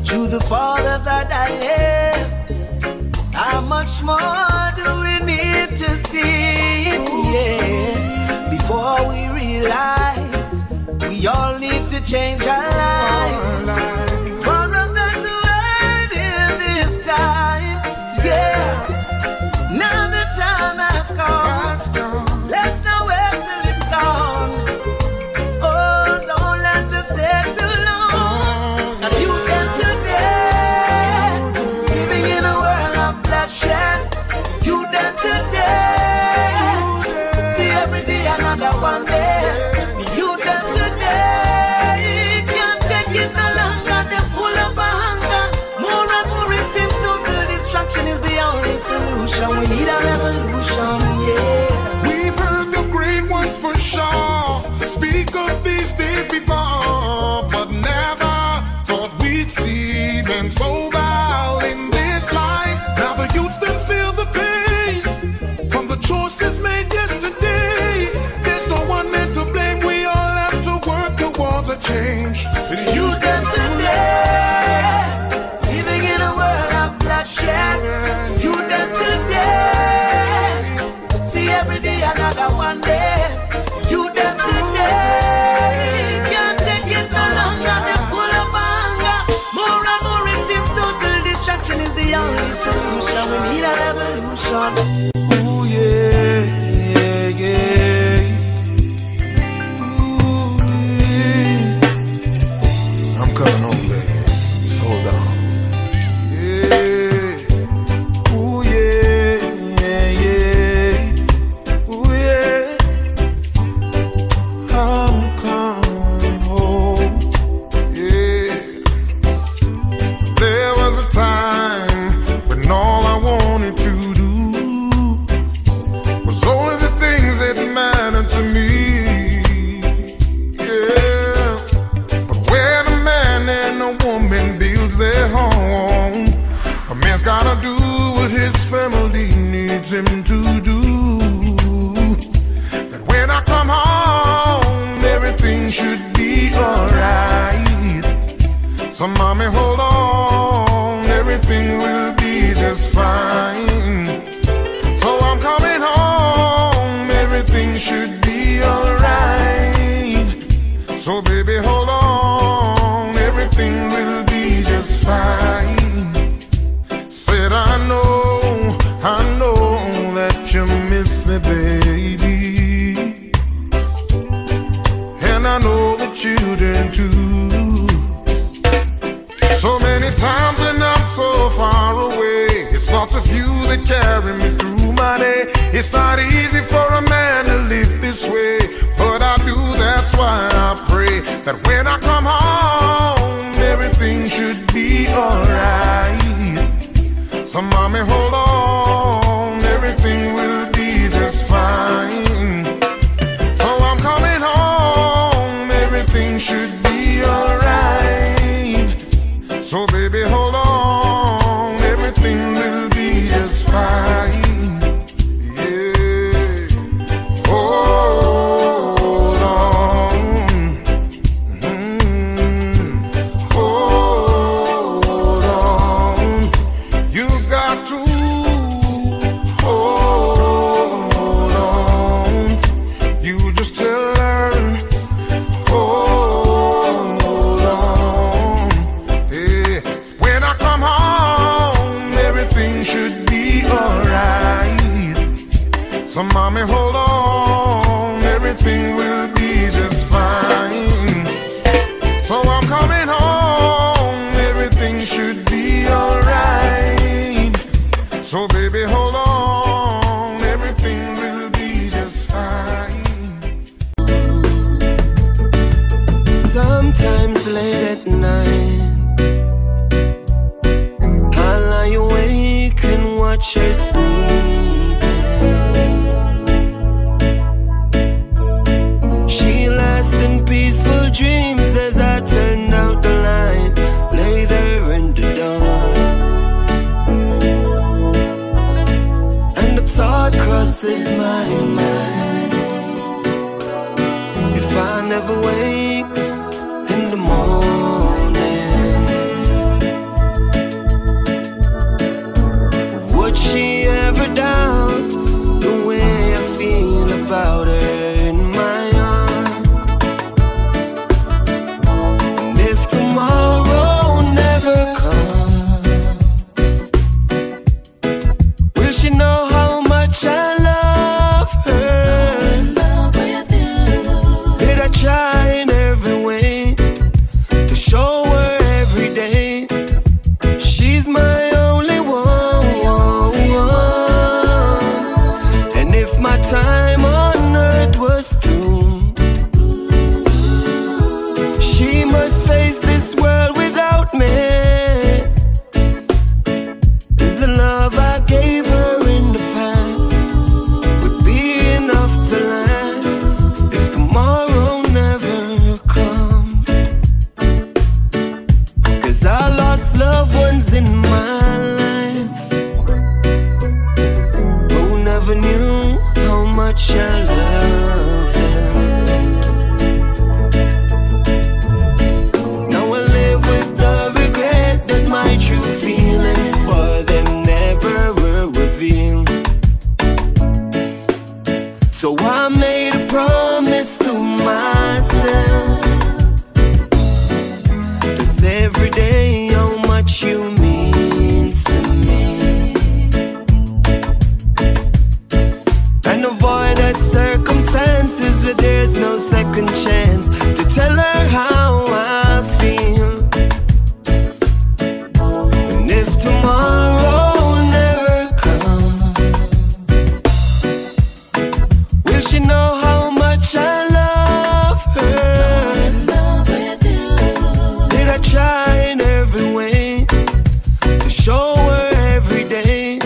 D: True, the fathers are dying. How much more do we need to see? Yeah. Before we realize we all need to change our lives. For a better world in this time, yeah. Now the time has come. Let's not wait till it's gone. Oh, don't let us take too long. Now you can today, living in a world of bloodshed. You them today, see every day another one day. You them today, can't take it no longer. They pull up a hunger. More and more it seems total destruction is the only solution. We need a revolution, yeah.
C: We've heard the great ones for sure speak of these days before, but never thought we'd see them so vile in this life. Now the youths them feel the pain from the choices made yesterday. There's no one there to blame. We all have to work towards a change.
D: Use them today, living in a world of bloodshed. Use them today, see every day another one day. Use them today, can't take it no longer. They pull up anger. More and more it seems total distraction is the only solution. We need a revolution.
F: Ooh yeah, yeah, yeah. Ooh, yeah. I'm coming home, baby. Just hold on. Yeah. Ooh yeah, yeah, yeah. Ooh yeah. I'm coming home. Yeah. There was a time when all I wanted to do was only the things that mattered to me. Yeah. But when a man and a woman builds their home, a man's gotta do what his family needs him to do. That when I come home, everything should be alright. So mommy, hold on, everything will be just fine. So I'm coming home, everything should be alright. So baby, hold on, everything will be just fine. Said I know that you miss me, baby. And I know the children too. So many times when I'm so far away, it's thoughts of you that carry me through my day. It's not easy for a man to live this way, but I do, that's why I pray that when I come home, everything should be alright. So mommy, hold on, everything will be just fine. So I'm coming home, everything should be alright. So baby, hold on, everything will be just fine. Yeah. Hold on. Hold on. You got to hold on. You just tell her
G: Sometimes late at night, I'll lie awake and watch her sleeping. She lasts in peaceful dreams as I turn out the light, lay there in the dark. And the thought crosses my mind, if I never wake in the morning, would she ever doubt the way I feel about her in my arms? And if tomorrow never comes, will she know how much I love her? Did I try in every way to show her every day she's my only one? And if my time on earth was through, she must face this world without me. Is the love I gave her in the past would be enough to last if tomorrow never comes? 'Cause I lost loved ones in my life who never knew how much I love them. Now I live with the regret that my true feelings for them never were revealed. So I made a promise to myself to say every day how much you means to me, and avoid that circumstances where there's no second chance to tell her how I feel. And if tomorrow never comes, will she know how much I love her? Did I try in every way to show her every day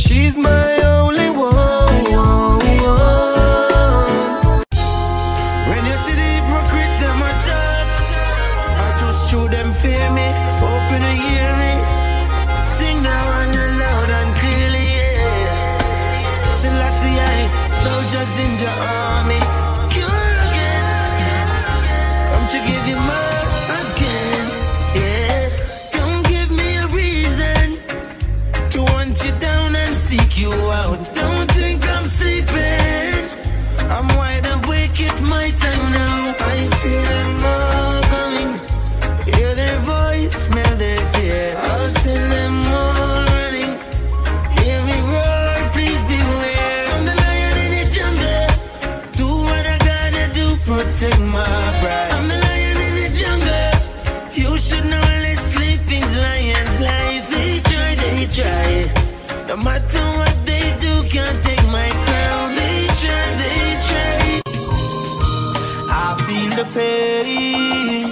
G: she's my only one? When you see the hypocrites, them a talk, I just show them fear me, open to hear me. Sing now and you loud and clearly, yeah. Selassie, soldiers in the army, cure again, come to give you more again, yeah. Don't give me a reason to want you down and seek you out. Don't think I'm sleeping, I'm wide awake, it's my time now. I see them all coming, hear their voice, smell their fear. I'll send them all running, hear me roar, please beware. I'm the lion in the jungle, do what I gotta do, protect my pride. I'm the lion in the jungle, you should know let sleeping's lion's life. They try, no matter what they do, can't take my crown. They try. I feel the pain,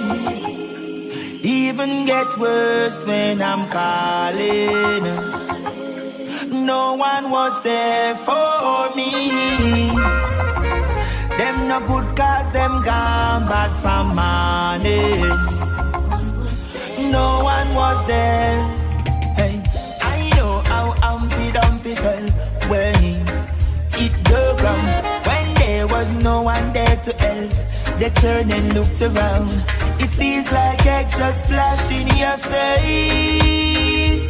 G: even get worse when I'm calling. No one was there for me. Them no good cause them gone back from morning. No one was there. Hey, I know how Humpty Dumpty fell when he hit the ground. When there was no one there to help, they turned and looked around. It feels like egg just splashed in your face.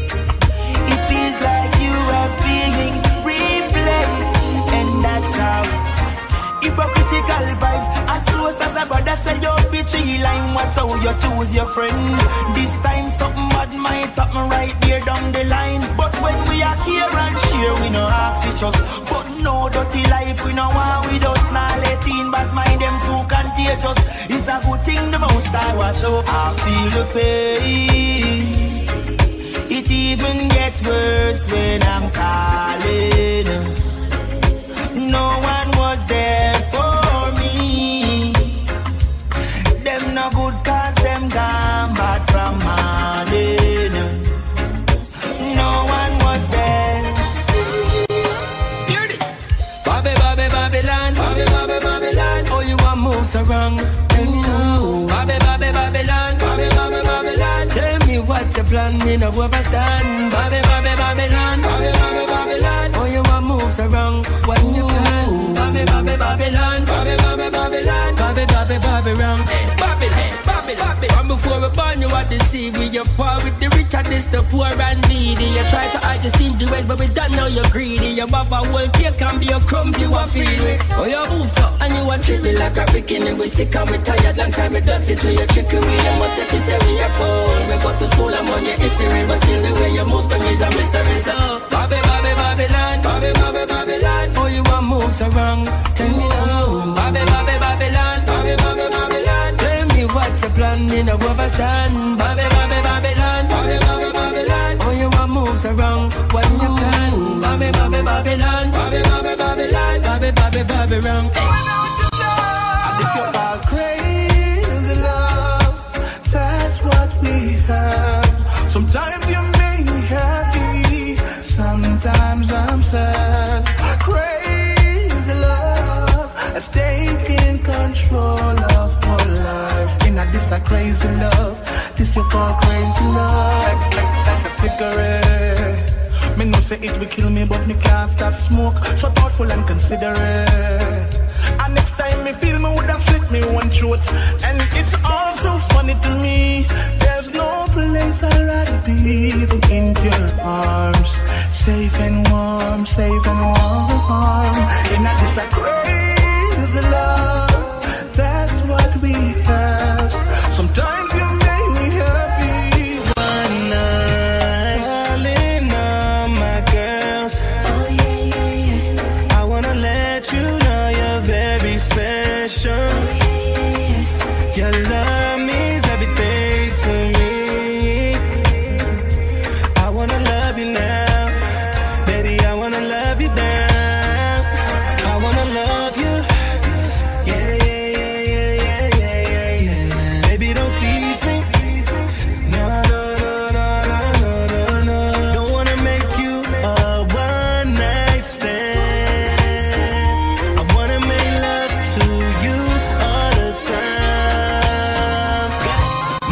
G: It feels like you are being replaced, and that's how hypocritical vibes, as close as a brother said, you're tree line, watch how you choose your friend. This time something bad might happen right there down the line. But when we are here and share, we no ask for trust. But no dirty life, we no want with us. Now let in, but mind them too contagious. It's a good thing the most I watch out. I feel the pain. It even gets worse when I'm calling. No one was there for me. Them no good
D: wrong? Tell me now. Babylon. Tell me what's your plan, me no overstand. Babylon. Oh, you want moves around, what's your plan? Babylon. From before we born, you are deceived. You're poor with the rich and this the poor and needy. You try to hide your stingy ways, but we don't know you're greedy. You have a whole cake can be a crumbs you are feed with. Oh, you moved up and you are treat me like a bikini. We sick and we tired, long time we don't see through your trickery. You must have to say we are full. We go to school and on your history, but still the way you move to me is a mystery. So, Babylon. Oh, you want moves around? Tell me now. Babylon. Tell me what's your plan, you know overstand. Babylon. Oh, you want moves around? What's your plan? Babylon.
G: And if you call crazy love, that's what we have. Sometimes you make me happy, sometimes I'm sad. Crazy love has taken control of my life. In this a crazy love, this you call crazy love. Like a cigarette. Me know say it will kill me, but me can't stop smoke. So thoughtful and considerate. And next time me feel me woulda slit me one throat. And it's all so funny to me. There's no place I'd rather be than in your arms. Safe and warm. In this a crazy love, that's what we have. Sometimes you make me happy. One night, calling all my girls. Oh yeah. I wanna let you know you're very special. Oh yeah. Your love means everything to me. I wanna love you now, baby. I wanna love you now. I wanna love you. Yeah. Baby, don't tease me. No. Don't wanna make you a one night stand. I wanna make love to you all the time.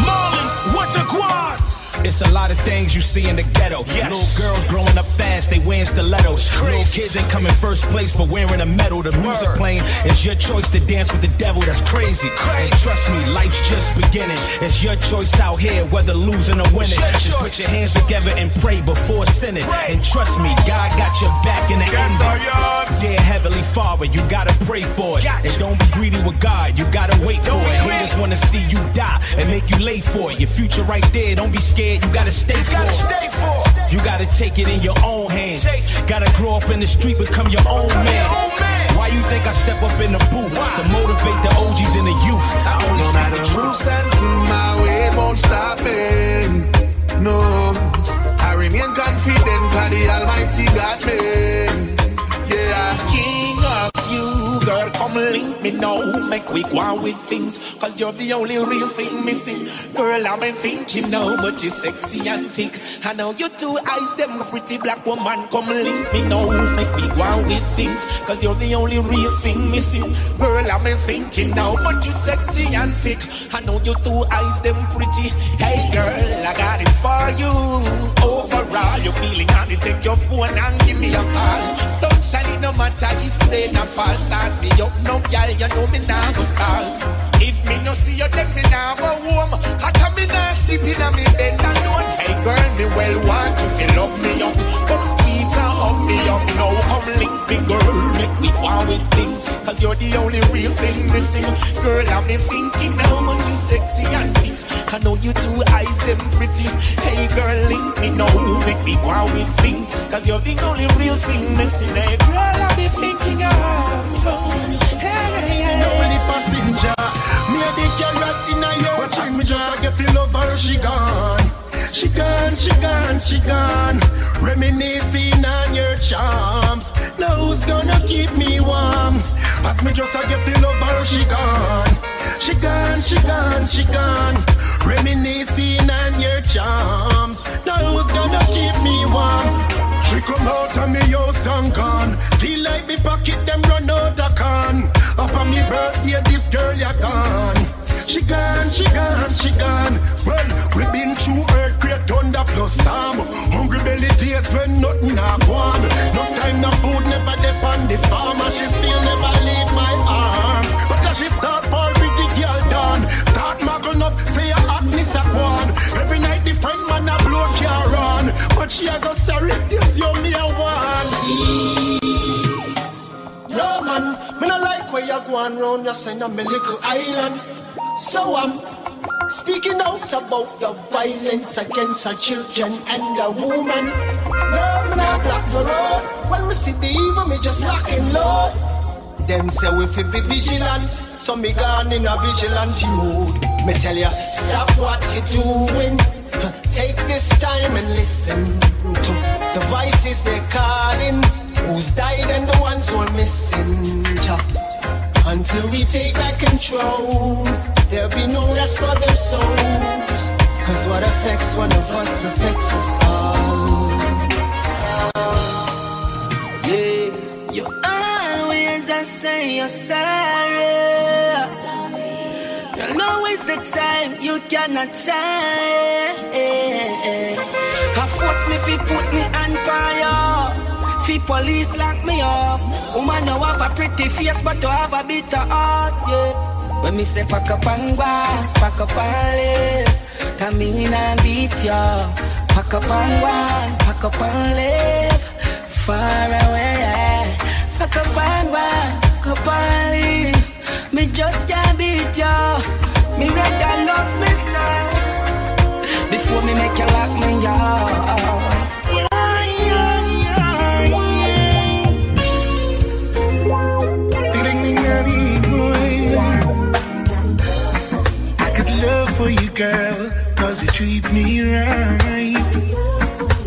H: Marlon, what's a quad? It's a lot of things you see in the ghetto. Yes. Little girls growing up fast, they wearing stilettos. Little kids ain't coming first place, but wearing a medal. The music playing, it's your choice to dance with the devil. That's crazy. And trust me, life's just beginning. It's your choice out here, whether losing or winning. Just put your hands together and pray before sinning. And trust me, God got your back in the end. Dear Heavenly Father, you gotta pray for it. And don't be greedy with God, you gotta wait for it. Haters wanna see you die and make you late for it. Your future right there, don't be scared, you gotta stay for it. You gotta take it in your own hands. Gotta grow up in the street, become your own man. Why you think I step up in the booth to motivate the OGs and the youth? I only
F: No matter who stands in my way, it won't stop me. No, I remain confident, cause the Almighty got me. Yeah,
A: King of you, girl, come link me now. Make we go on with things, cause you're the only real thing missing. Girl, I've been thinking now, but you're sexy and thick. I know your two eyes, them pretty black woman. Come link me now. Make we go on with things, cause you're the only real thing missing. Girl, I've been thinking now, but you're sexy and thick. I know your two eyes, them pretty. Hey girl, I got it for you. Overall, you're feeling happy, take your phone and give me a call. Sunshine, no matter if they not fall. Start me up, no girl, you know me now go stall. If me no see you, then me now go home. How come me now sleep in a me bed alone? Hey girl, me well want you feel love me up. Come squeeze and hug me up. Now come link me girl, make we go with things, cause you're the only real thing missing. Girl, I've been thinking how much you sexy and big. I know you two eyes, them pretty. Hey girl, link me now, make me go with things, cause you're the only real thing missing. Hey girl, I've been thinking of
G: You know when the passenger, me a the carrot in a your as me just a get feel love her, she gone. She gone. Reminiscing on your charms. Now who's gonna keep me warm? As me just a get feel love her, she gone. She gone. Reminiscing on your charms. Now who's gonna keep me warm? She come out of me house and gone. Feel like me pocket them run out of can. Up on me
I: birthday, this girl you gone. She gone, she gone, she gone. Well, we been through earthquake, thunder plus storm. Hungry belly days when nothing a gone. No time, no food, never depend the farmer. She still never leave my arms. But as she start ball with the girl done, start mugging up, say her hotness a gone. Every night the friend man a blow car on. But she a go sorry, this you me a want. No man, me no like where you go on round, you send on me little island. So I'm speaking out about the violence against our children and the woman. No, me not block the road. When we see the evil, me just rockin' load. Them say we fi be vigilant, so me gone in a vigilante mood. Me tell ya, stop what you doing. Take this time and listen to the voices they're calling. Who's died and the ones who are missing. Until we take back control, there'll be no rest for their souls. Cause what affects one of us affects us all.
D: Yeah, you always say you're sorry. You know it's the time you cannot tell. I force me fi put me on fire. Fi police lock me up. Woman no have a pretty face but to have a bitter heart, yeah. When me say pack up and go, pack up and live. Come in and beat ya. Pack up and go, pack up and live. Far away, yeah. Pack up and go, pack up and live. Me just can't beat ya. Me rather love me son before me make you lock me up.
G: Love for you, girl, cause you treat me right.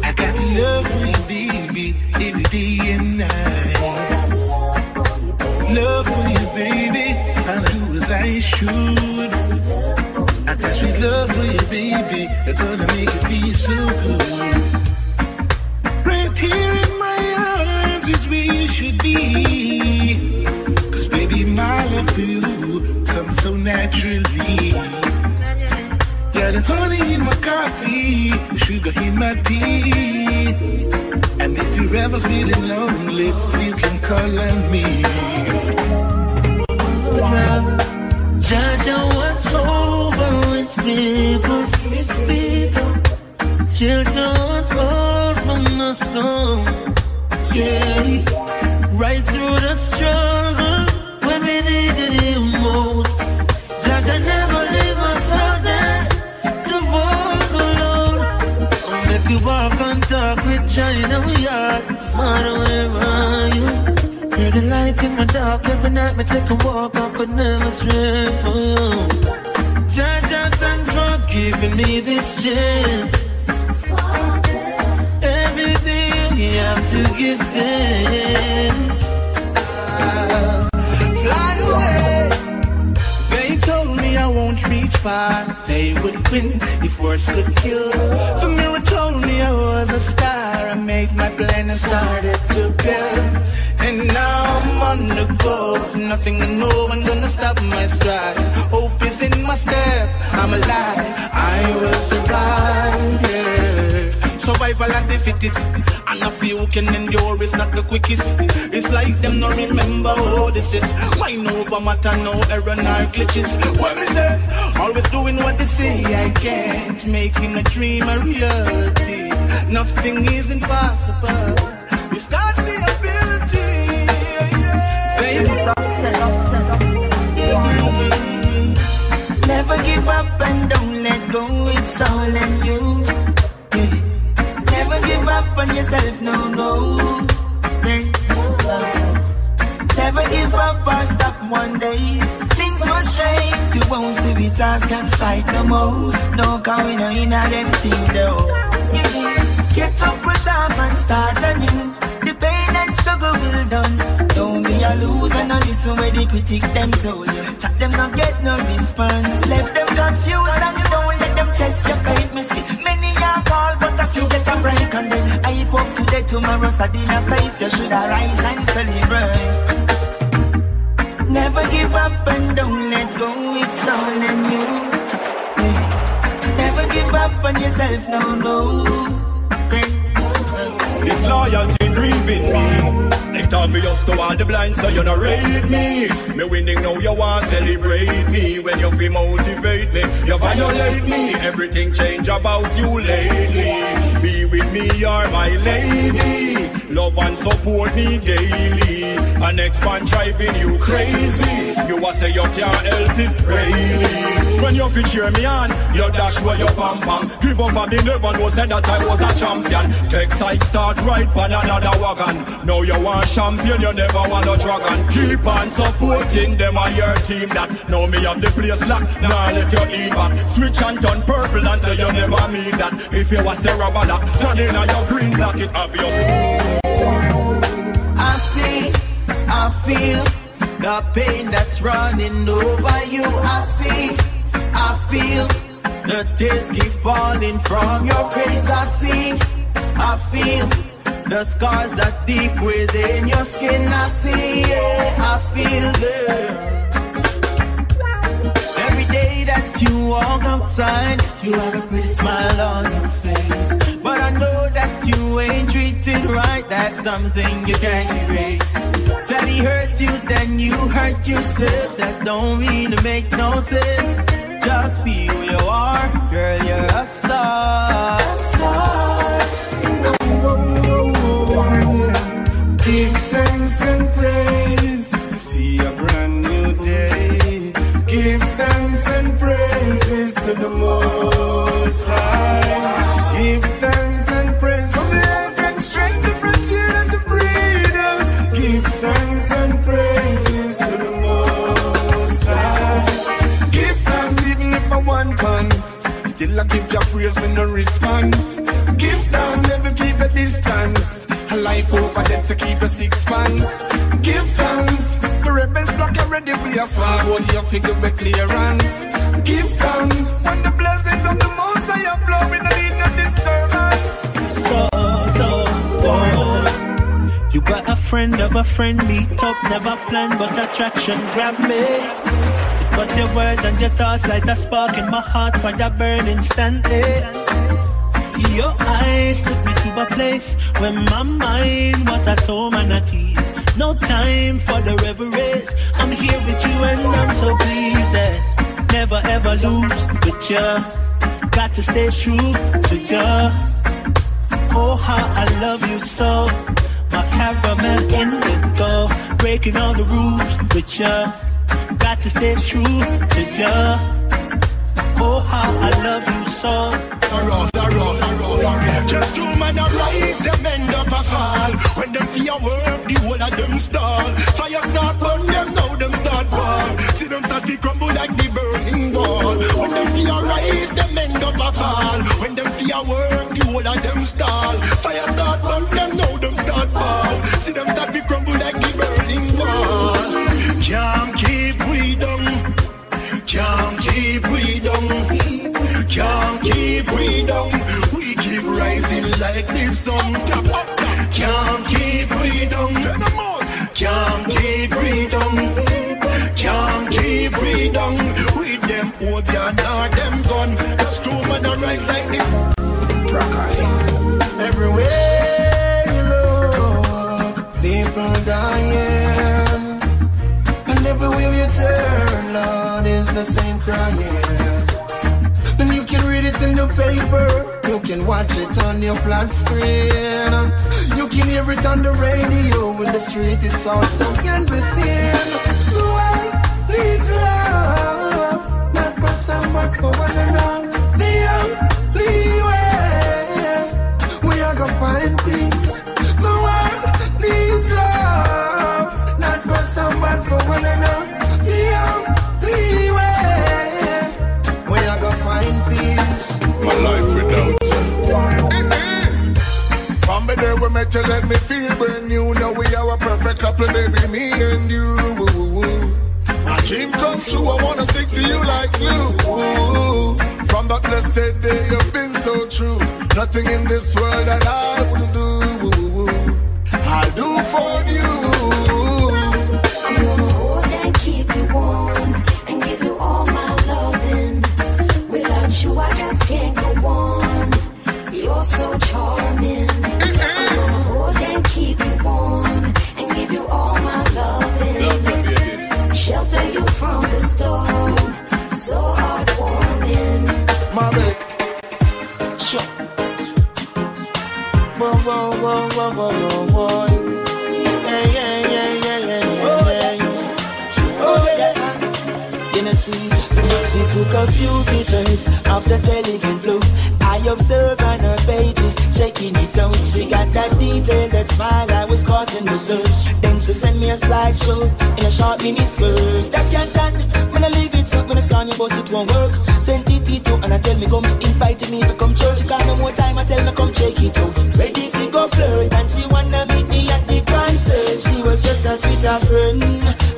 G: I got love for you, baby, every day and night. Love for you, baby, I'll do as I should. I got sweet love for you, baby, it's gonna make you feel so good. Right here in my arms is where you should be. Cause baby, my love for you comes so naturally. Got the honey in my coffee, the sugar in my tea. And if you're ever feeling lonely, you can call on me.
J: Jaja, what's over with people? Children, what's all from the storm? Yeah, right through the struggle, when we needed it most. Jaja never leave us out there. You walk and talk with China, we are far away from you. You're the light in my dark, every night me take a walk, I could never stray for you. Jaja, thanks for giving me this chance. Every day you have to give thanks.
G: Fly away. They told me I won't reach far, they would win if words could kill. The mirror told me I was a star, I made my plan and started to build. And now I'm on the go, nothing and no one gonna stop my stride. Hope is in my step, I'm alive, I will survive, yeah. Survival at the fittest, and a few can endure, it's not the quickest. It's like them no remember how this is. Mind over matter, no error, nor glitches. What is that? Always doing what they say I can't, making a dream a reality. Nothing is impossible. We've got the ability, yeah.
D: Never give up and don't let go, it's all in you. Never give up on yourself, no, no. Never give up or stop one day. Things must change, you won't see we task can't fight no more. No, cause we no in a them thing though. Get up, brush off and start anew. The pain and struggle will done. Don't be a loser, no listen where the critic them told you. Chat them not get no response. Left them confused and you don't let them test your faith. Me see many are called but a few get a break. And then I hip up today, tomorrow sad in a face. You should arise and celebrate.
J: Never give up and don't let go, it's all in you. Never give up on yourself, no.
K: This loyalty grieving me. It's obvious to all the blind, so you not rate me. Me winning now, you want celebrate me. When you feel motivate me, you violate me. Everything change about you lately. Be with me, you're my lady. Love and support me daily. An ex-man driving you crazy. You a say you can't help it, really. When you fit cheer me on, you dash where you pam pam. Give up and me never know said that I was a champion. Take side start right on another wagon. Now you want champion, you never want a dragon. Keep on supporting them and your team that. Now me have the place locked, now let you in back. Switch and turn purple and say you never mean that. If you was a rubber lock, turn in on your green lock, it obvious.
J: I see, I feel the pain that's running over you. I see, I feel the tears keep falling from your face. I see, I feel the scars that deep within your skin. I see, yeah, I feel every day that you walk outside, you have a pretty smile on your face. But I know that you ain't treated right, that's something you can't erase. Said he hurt you, then you hurt yourself. That don't really make no sense. Just be who you are, girl, you're a star. A star.
F: Give thanks and praise to see a brand new day. Give thanks and praises to the Most High. Give thanks and praise for the health and strength to freedom and to freedom. Give thanks and praises to the Most High. Give thanks even if I want pants. Still I give your praise with no response. Give thanks, never keep a distance. A life over them to keep a 6 months. Give thanks, the rebels block already. We are forward here, figure with clearance. Give thanks, when the blessings of the Most High are flowing, I need no disturbance.
J: You got a friend of a friend, meet up, never planned, but attraction grab me. But your words and your thoughts light a spark in my heart, fire burning instantly. Your eyes took me to a place where my mind was at home and at ease. No time for the reveries. I'm here with you and I'm so pleased that never ever lose with you. Got to stay true to you. Oh, how I love you so. My caramel indigo, breaking all the rules with you. Got to stay true to you. Oh, how I love you so.
F: Just true man arise, them end up a fall. When them fear work, the whole of them stall. Fire start burn them, now them start fall. See them start to crumble like the burning wall. When them fear rise, them end up a fall. When them fear work, the whole of them stall. Fire start burn them, now them start fall. See them start to crumble like the burning wall. Can't keep we down. Can't keep we down. Can't keep we down. We keep rising like the sun. Can't keep we down. Can't keep we down. Can't keep we down. With them opium or them gun. That's true man I rise like this.
E: Everywhere you look, people dying. And everywhere you turn, Lord, is the same crying. And you can read it in the paper, you can watch it on your flat screen, you can hear it on the radio, in the street it's also can be seen. The world needs love, not for someone, for one another. The only way we are gonna find peace. The world needs love, not for someone, for one another. The only way peace.
C: My life without you. From the day we met, you let me feel brand new. Now we are a perfect couple, baby, me and you. My dream come true, I wanna stick to you like glue. From that blessed day, you've been so true. Nothing in this world that I wouldn't do. I'll do for you.
L: I'm gonna hold and keep
D: She took a few pictures of the Telegram flow. I observed on her pages, shaking it out. She got that detail, that smile, I was caught in the search. Then she sent me a slideshow in a short mini skirt. That can't done, when I leave it up, when it's gone, but it won't work. Sent it to and I tell me come invited me to come church. She call me more time, I tell me come check it out. Ready if you go flirt, and she wanna meet me at the concert. She was just a Twitter friend,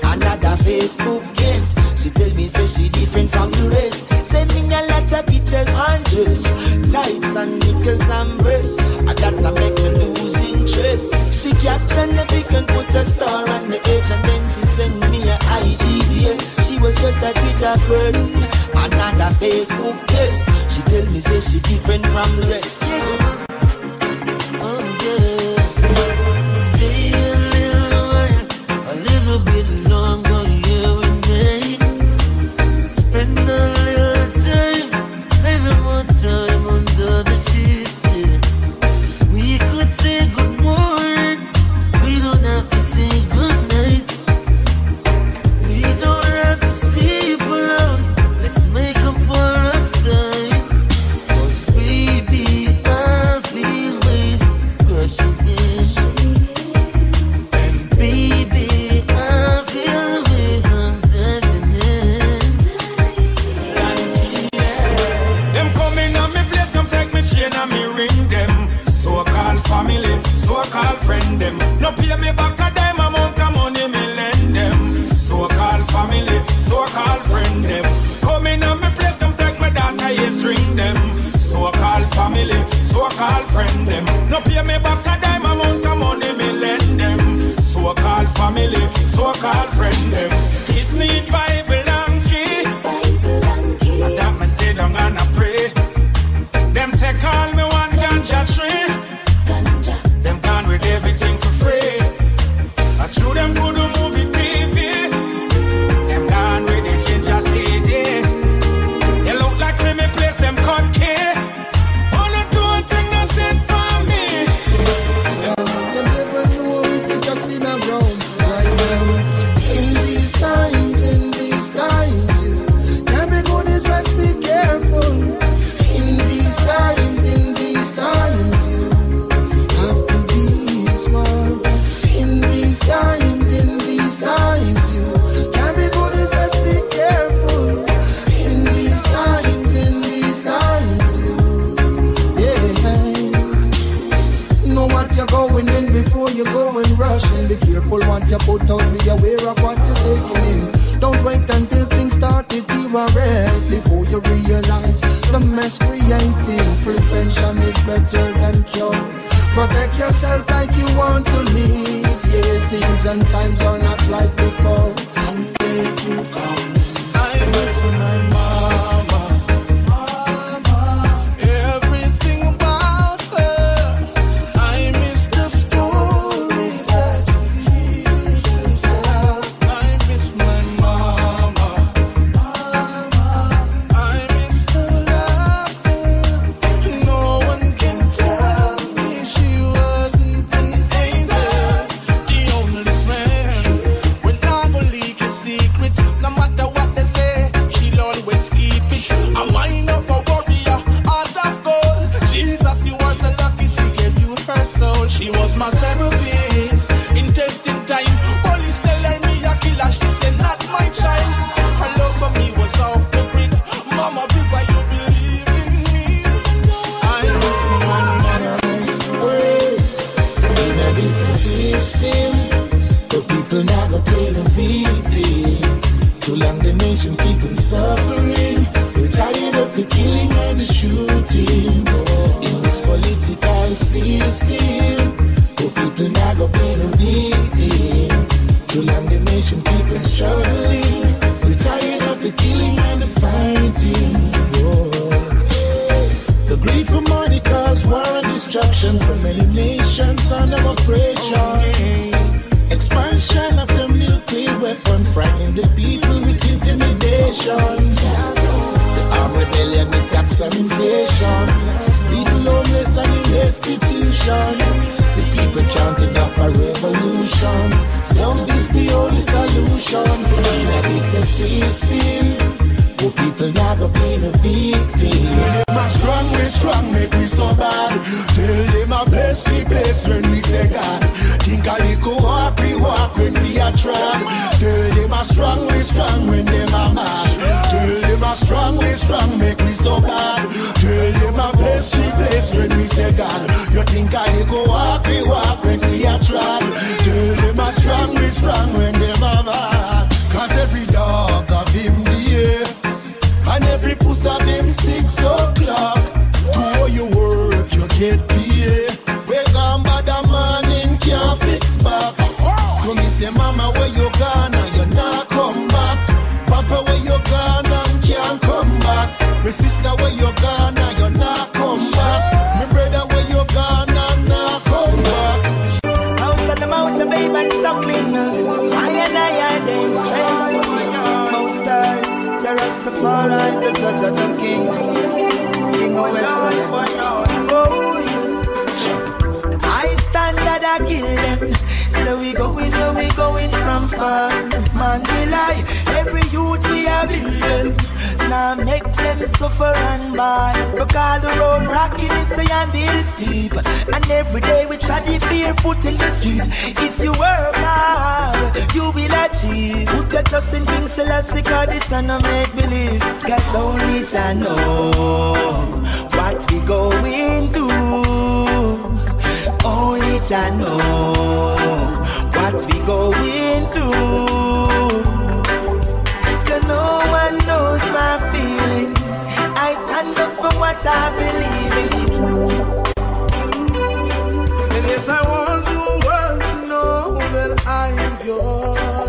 D: another Facebook guest. She tell me say she different from the rest. Send me a lot of pictures and dress, tights and knickers and breasts. And that make me lose interest. She caption the pic and put a star on the edge, and then she send me a IGDM. She was just a Twitter friend, another Facebook guest. She tell me say she different from the rest. Yes.
J: Stay a little bit longer here with me. Spend a little time, maybe more time under the sheets. Yeah. We could say good morning, we don't have to say good night. We don't have to sleep alone, let's make up for us time. 'Cause baby, I feel waves crushing in. And baby, I feel the waves I'm diving in.
F: Them coming on me place, come take me chain and me ring them. So-called family, so-called friend them. No pay me back a dime amount of money me lend them. So-called family, so-called friend them. Coming on me place, come take me data, yes, ring them. So-called family, so-called friend them. No pay me back a dime amount of money me lend them. So-called family, so-called friend them. Kiss me Bible and key. And that me sit down and I pray. Them take all me one ganja tree. Them gone with everything for free. I true them good movie TV. Them gone with the ginger CD. They look like me place them cut key. All the two thing I said for me.
I: You never know if you just in a round right now. In these times, you can't be good, is best be careful. In these times, you have to be smart. In these times, you can't be good, is best be careful. In these times, you, yeah. Know what you're going in before you go and rush in. Be careful what you put out, be aware of what you're taking in. Don't wait until things start to deteriorate before you realize the mess creating. Prevention is better than cure. Protect yourself like you want to live. Yes, things and times are not like before. And they will come. I miss my mama. Everything about her. I miss the stories that she used to tell. I miss my mama. I miss the laughter. No one can tell me she wasn't an angel. The only friend when I go leak a secret. No matter what they say, she'll always keep it. A mind of a warrior, heart of gold. Jesus, you are so lucky she gave you her soul. She was my therapist in testing time. Police tell her me a killer, she said not my child. Her love for me was off the grid. Mama, big why you believe in me. I miss my mother. In a this system, the people now go play the victim. Too long the nation keep on suffering. We're tired of the killing and the shooting. In this political system, the people now go play the victim. Too long the nation keep on struggling. We're tired of the killing and the fighting. The greed for money cause war and destruction. So many nations under oppression. Expansion of the nuclear weapon, frightening the people with intimidation. The armed rebellion with tax and inflation. People homeless and in destitution. The people
E: people chanting of a revolution. Love is the only solution. In this system, the people not gonna be the victim. Them a strong, make we so bad. Tell them a bless when we say God. Think a little walk, we walk when we are tried. Tell them a strong, when them a mad. Tell them a strong, make we so bad. Tell them a bless when we say God. You think a little walk, we walk when we are tried. Tell them a strong, when them a mad. Cause every dog of him the air. And every puss of them 6 o'clock. Do all your work, you get paid. We gone bad a morning, can't fix back. So me say, mama, where you gone and you not come back. Papa, where you gone and can't come back. My sister, where you gone and you not come back. My brother, where you gone and not come back.
D: Out of the mountain, babe, and suckling. I and I them strength. Most time. Rastafari, the judge of the king of excellence. Oh, I stand that I kill them. So we going from far. Man, we lie. Every youth we are building. Now make them suffer and buy. Because the road rocky is the and the steep. And every day we try to barefoot in the street. If you work hard, you will achieve. Put your trust in things Selassie, cause this and no make believe. Cause only I know what we going through. Only I know what we going through. Cause no one knows my feeling. I stand up for what I believe in.
J: And yes, I want the world to know that I am yours.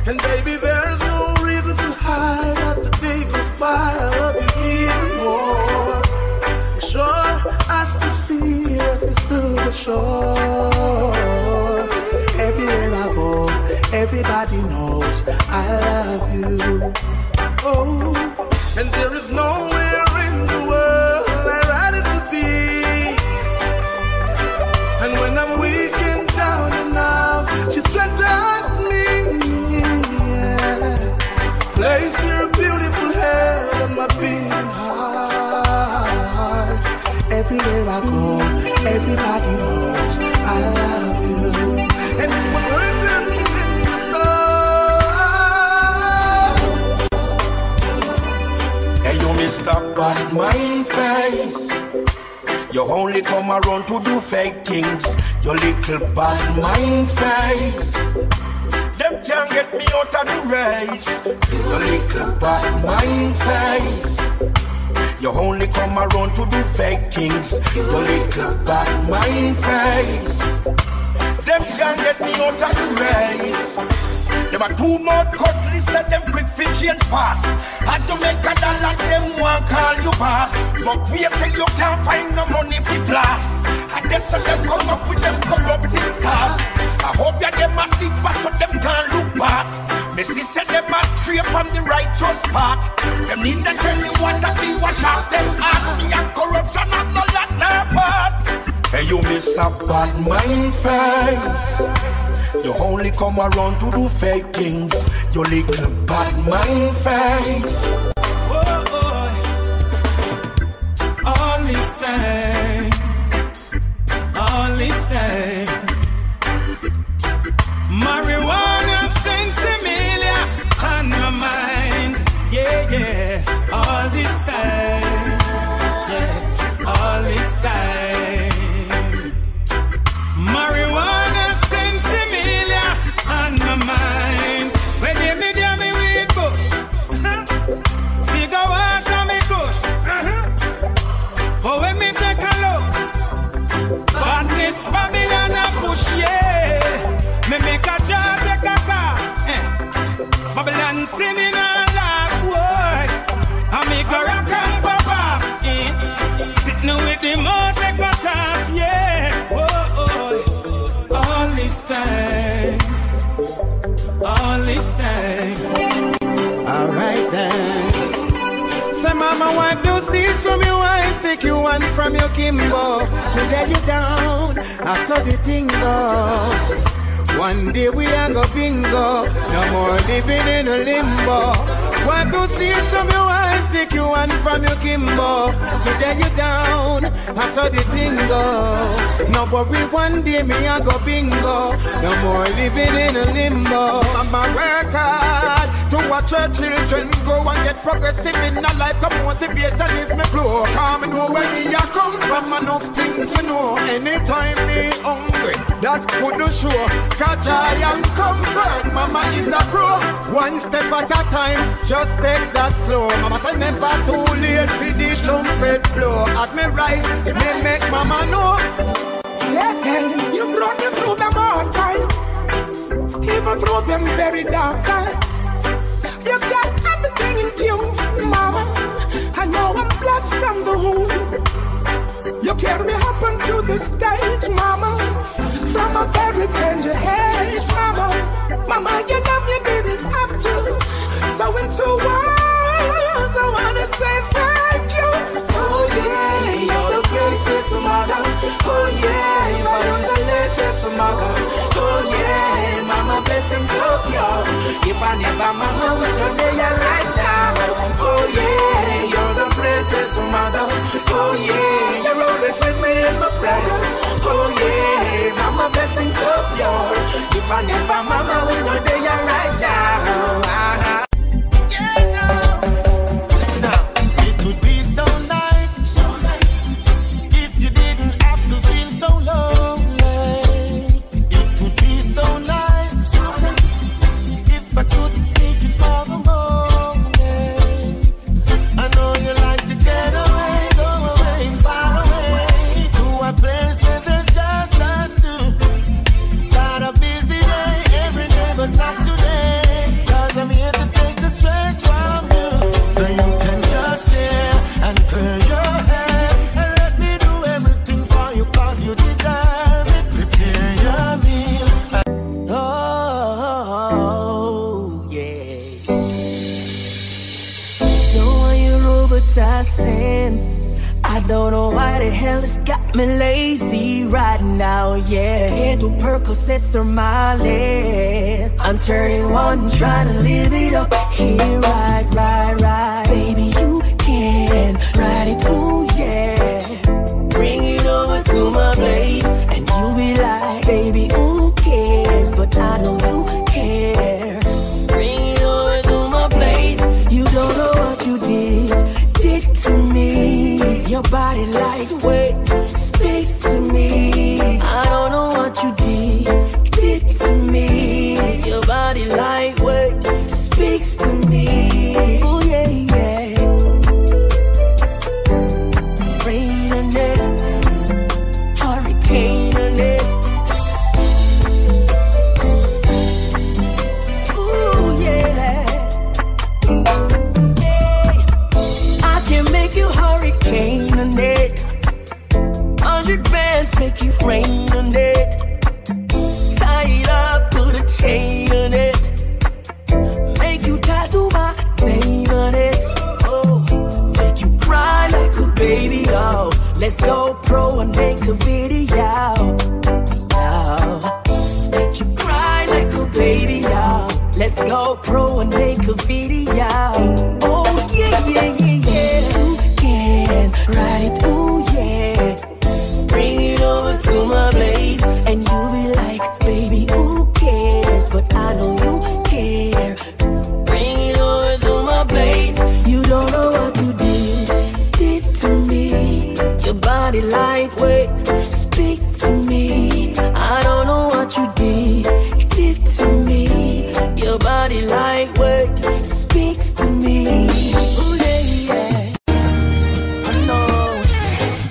J: And baby, there's no reason to hide. As the day goes by, I love you even more. Sure, as the sea races to the shore. Everywhere I go, everybody knows I love you. Oh, and there is nowhere in the world I'd rather to be. And when I'm weak and down and out, she strengthens me. Yeah. Place your beautiful head on my beating heart. Everywhere I go, everybody knows I love you. And it was written in the stars.
L: Hey, you Mr. Bad Mind Face. You only come around to do fake things. You little bad mind face. Them can't get me out of the race. You little bad mind face. You only come around to do fake things. You little bad mind face. Them can't get me out of the race. Them are too much cutlery, set them quick for change pass. As you make a dollar, them want call you boss. But wait till you can't find no money for floss. And that's how them come up with them corrupting card. I hope you them a seek for so them can't look bad. Me see say them a stray from the righteous path. Them need to tell me what that be wash off them heart. Me and corruption have no lot no part. Hey, you miss a bad mind face. You only come around to do fake things. You little bad mind face.
J: Oh, only stand, only stand. Marijuana, sensimilia on my mind. Yeah, yeah, all this time. Yeah, all this time. Marijuana, sensimilia on my mind. When you me weed bush,
G: Mama want to steal from you and stick you one from your Kimbo. To get you down, I saw the thing go. One day we are go bingo. No more living in a limbo. Want to steal from you and stick you one from your Kimbo. To get you down, I saw the thing go. No worry, one day me I go bingo. No more living in a limbo. Mama work hard to watch her children grow and get progressive in a life. Come motivation is my flow. Come and know where me I come from. Enough things me know. Anytime me hungry, that wouldn't show. Catch I and comfort. Mama is a pro. One step at a time. Just take that slow. Mama say never too late for the trumpet blow. As me rise, me make mama know.
M: Yeah, you brought me through them hard times, even through them very dark times. You got everything in tune, mama. I know I'm blessed from the womb. You carry me up onto the stage, mama. From a very tender age, mama. Mama, you love me, didn't have to. So into words, I wanna say thank you. Oh yeah, you're the greatest mother. Oh yeah, you're the latest mother. Oh yeah, mama blessings of you. If I never mama will not be right now. Oh yeah, you're the greatest mother. Oh yeah, you're always with me in my prayers. Oh yeah, mama blessings of you. If I never mama will not be right now.
D: I don't know why the hell it's got me lazy right now, yeah. Can't do Percocets or Miley. I'm turning one, trying to live it up. Here, right. Baby, you can ride it, ooh, yeah. Bring it over to my place, and you be like, baby, who cares? But I know you care. Bring it over to my place. You don't know what you did to me. Your body lightweight speaks to me. I don't know what you did to me. Your body lightweight speaks to me. Oh yeah, yeah. Rain on it, hurricane on it. Ooh yeah. I can make you hurricane on it. 100 bands make it rain on it. Tie it up, put a chain on it. Make you tattoo my name on it. Oh, make you cry like a baby, oh. Let's go pro and make a video. Make you cry like a baby, oh. Let's go pro and make a video. Oh yeah, yeah, yeah, yeah. You can ride it, ooh yeah. Bring it over to my place, and you be like, baby, who cares? But I know you care. Bring it over to my place. You don't know what you did to me. Your body lightweight, speak to me. I don't know what you did to me. Your body lightweight speaks to me. Ooh, yeah, yeah.
G: I know it's late,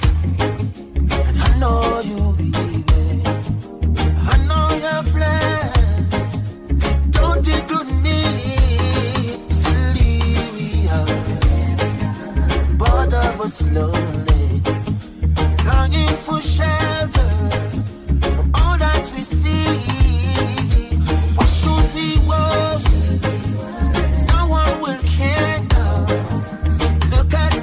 G: and I know you believe it. I know your plans don't include me. Silly we are, both of us lonely, longing for shelter from all that we see. Why should we worry? No one will care now. Look at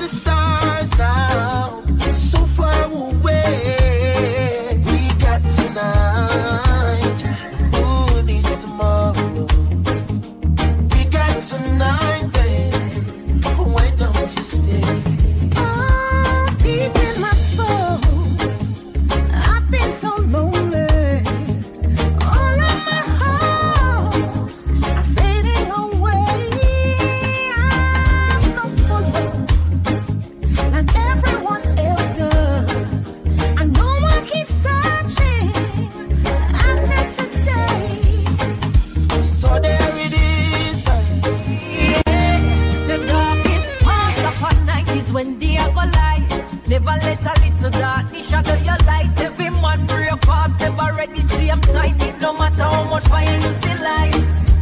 N: You see, I'm tight, no matter how much fire you see light.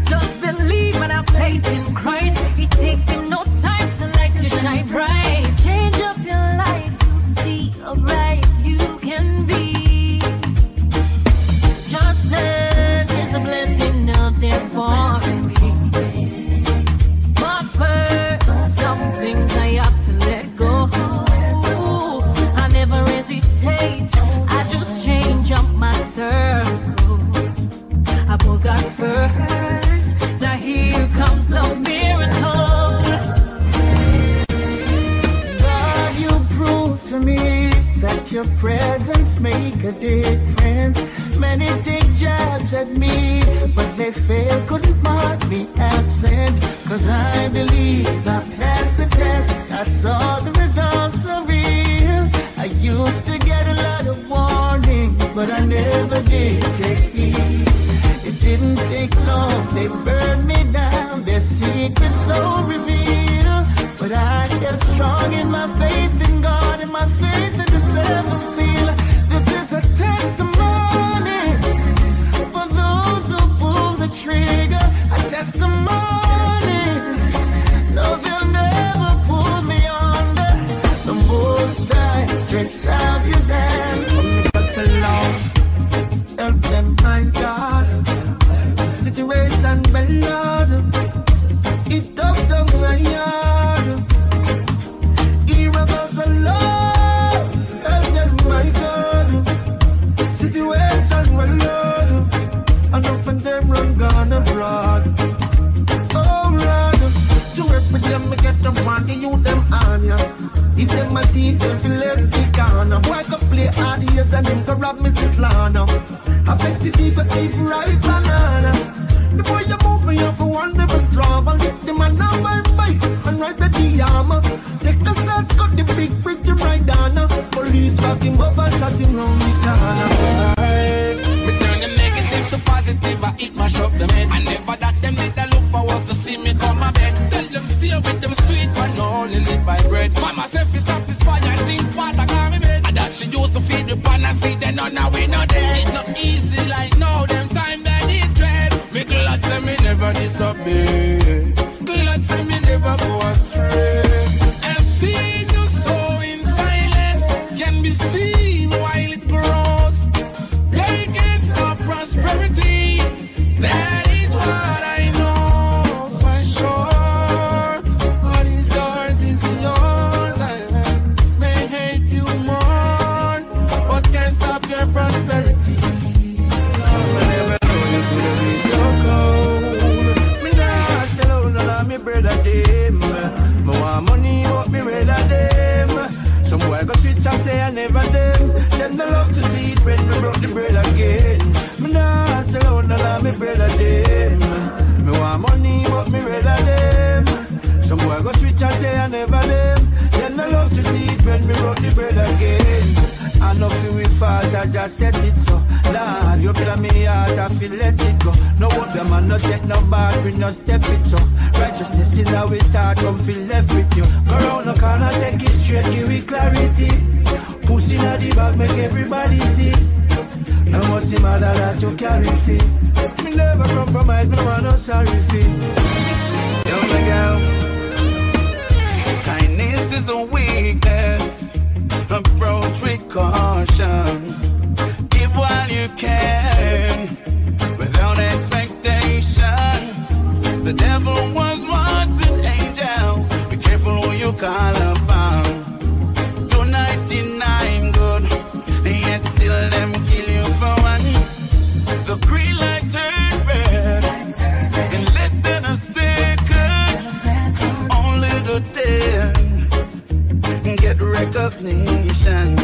N: Just believe and have faith in Christ. It takes him no time to let you shine bright. Change up your life, you'll see how bright you can be. Justice is a blessing out there for me. But first, some things I have to let go. I never hesitate, I just change up my circle. I put God first, now here comes the miracle.
O: God, you prove to me that your presence make a difference. Many take jabs at me, but they fail, couldn't mark me absent. Cause I believe I passed the test, I saw the results are real. I used to get a lot of warning, but I never did take heed. It didn't take long, they burned me down, their secrets so revealed. But I held strong in my faith in God and my faith in the seventh seal. This is a testimony for those who pull the trigger. A testimony, no, they'll never pull me under. The Most High stretched out his hand from the guts along. Help them, my God. Situation well, Lord. It does down my yard. Here goes the Lord. Help them, my God. Situation well, Lord. Enough of them run gone abroad. Oh, Lord. To work with them, me get them on the youth, them on ya. If them a team, them feel let the corner. Boy can play hard years and them can rob Mrs. Lana. I bet the people keep right banana. The boy you move me up for one never travel. Lift the man on my bike and ride the armor. Take the shot, cut the big bridge and ride down. Police back him up and shot him round the corner.
P: Me turn the negative to positive, I eat mash up the men. I never that them did I look for was to see me come my bed. Tell them stay with them sweet, but no only live by bread. Mama said fi satisfy and drink water, got me bed. And that she used to feed the pan and see then on now we not dead. It not easy like now, them time that it dread. Me glad say me never disobey. Glad say me never go astray. And seeing you sowing silent can be seen while it grows. They can't stop prosperity. That is what I know for sure. What is yours is yours. I may hate you more, but can't stop your prosperity. I never know you could be so cold. Me not sell out none of me brother them. Me want money but me rather them. Some boy go switch and say I never them. Them they love to see it when me broke the bread again. Me not sell out none of me brother them. Me want money but me rather them. Some boy go switch and say I never them. Them they love to see it when me broke the bread again. I know feel we fault, I just said it so. Lord, you play me heart, I feel let it go. No one them and no take no bad, we no step it so. Righteousness in our thought, come feel left with you. Go round the corner, take it straight, give it clarity. Pussy in the bag, make everybody see. No must see matter that you carry fee. Me never compromise, me no want no sorry fee. Yo, my girl, kindness is a weakness. Approach with caution. Give while you can, without expectation. The devil was once an angel. Be careful who you call upon. 299 good, yet still them kill you for one. The green light turned red in less than a second. Only the dead get recognition.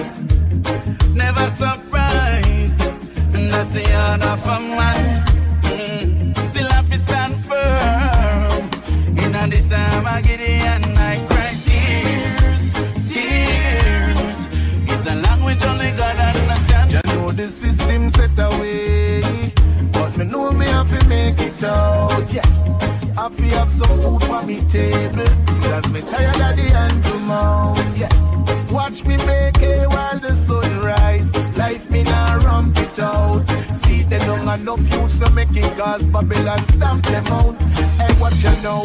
P: Never surprise, and that's the honor for man. Still have to stand firm. In this time I get it and I cry tears. Tears is a language only God understands. You know the system set away, but me know me have to make it out. Yeah, I have to have some food for me table, because me tired of the hand to mouth. Yeah. Watch me make it while the sun rise. Life me now ramp it out.
Q: wicked cause Babylon stamp them out. Hey, what you know?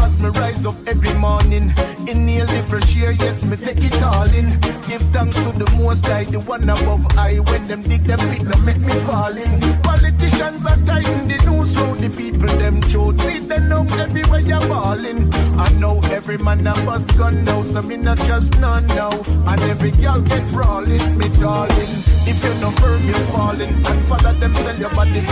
Q: As me rise up every morning, inhale the fresh air, yes, me take it all in. Give thanks to the most high, the one above I. When them dig them pit, them make me fall in. Politicians are tighten the news round the people, them chote. See them know everywhere you're balling. I know every man a bus gun now, so me not just none now. And every girl get brawling, me darling. If you're not firm, you're falling. And follow them, sell your body.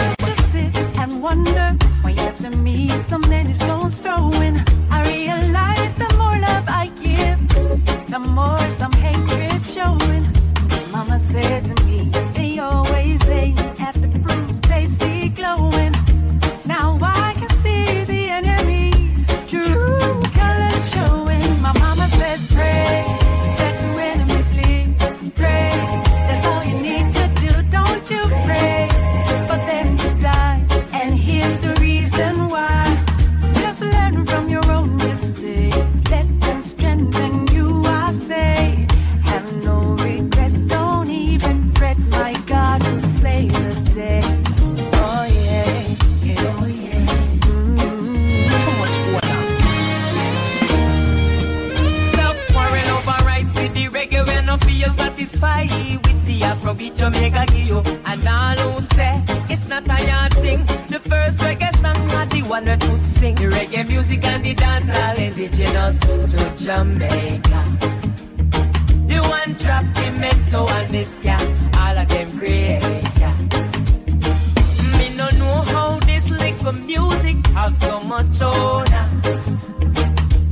N: Sit and wonder why you have to meet so many stones throwing. I realize the more love I give, the more some hatred showing. Mama said to me, they always aim at the fruits they see glowing. Now I can see the enemy's true colors showing. My mama says pray that your enemies leave. Pray, that's all you need to do. Don't you pray for them to die. And here's the reason why. Just learn from your own mistakes. Let them strengthen you, I say. Have no regrets, don't even fret. My God will save the day. Oh yeah, yeah, oh yeah.
B: Too much going on.
N: Stop worrying over rights with the reggae when no feel satisfied with the Afrobeat Jamaica give you. And all who say it's not a yard thing. The first reggae song are the one that would sing. The reggae music and the dancehall indigenous to Jamaica. The one drop the mento and the ska, all of them creator. Me no know how this little music have so much honor.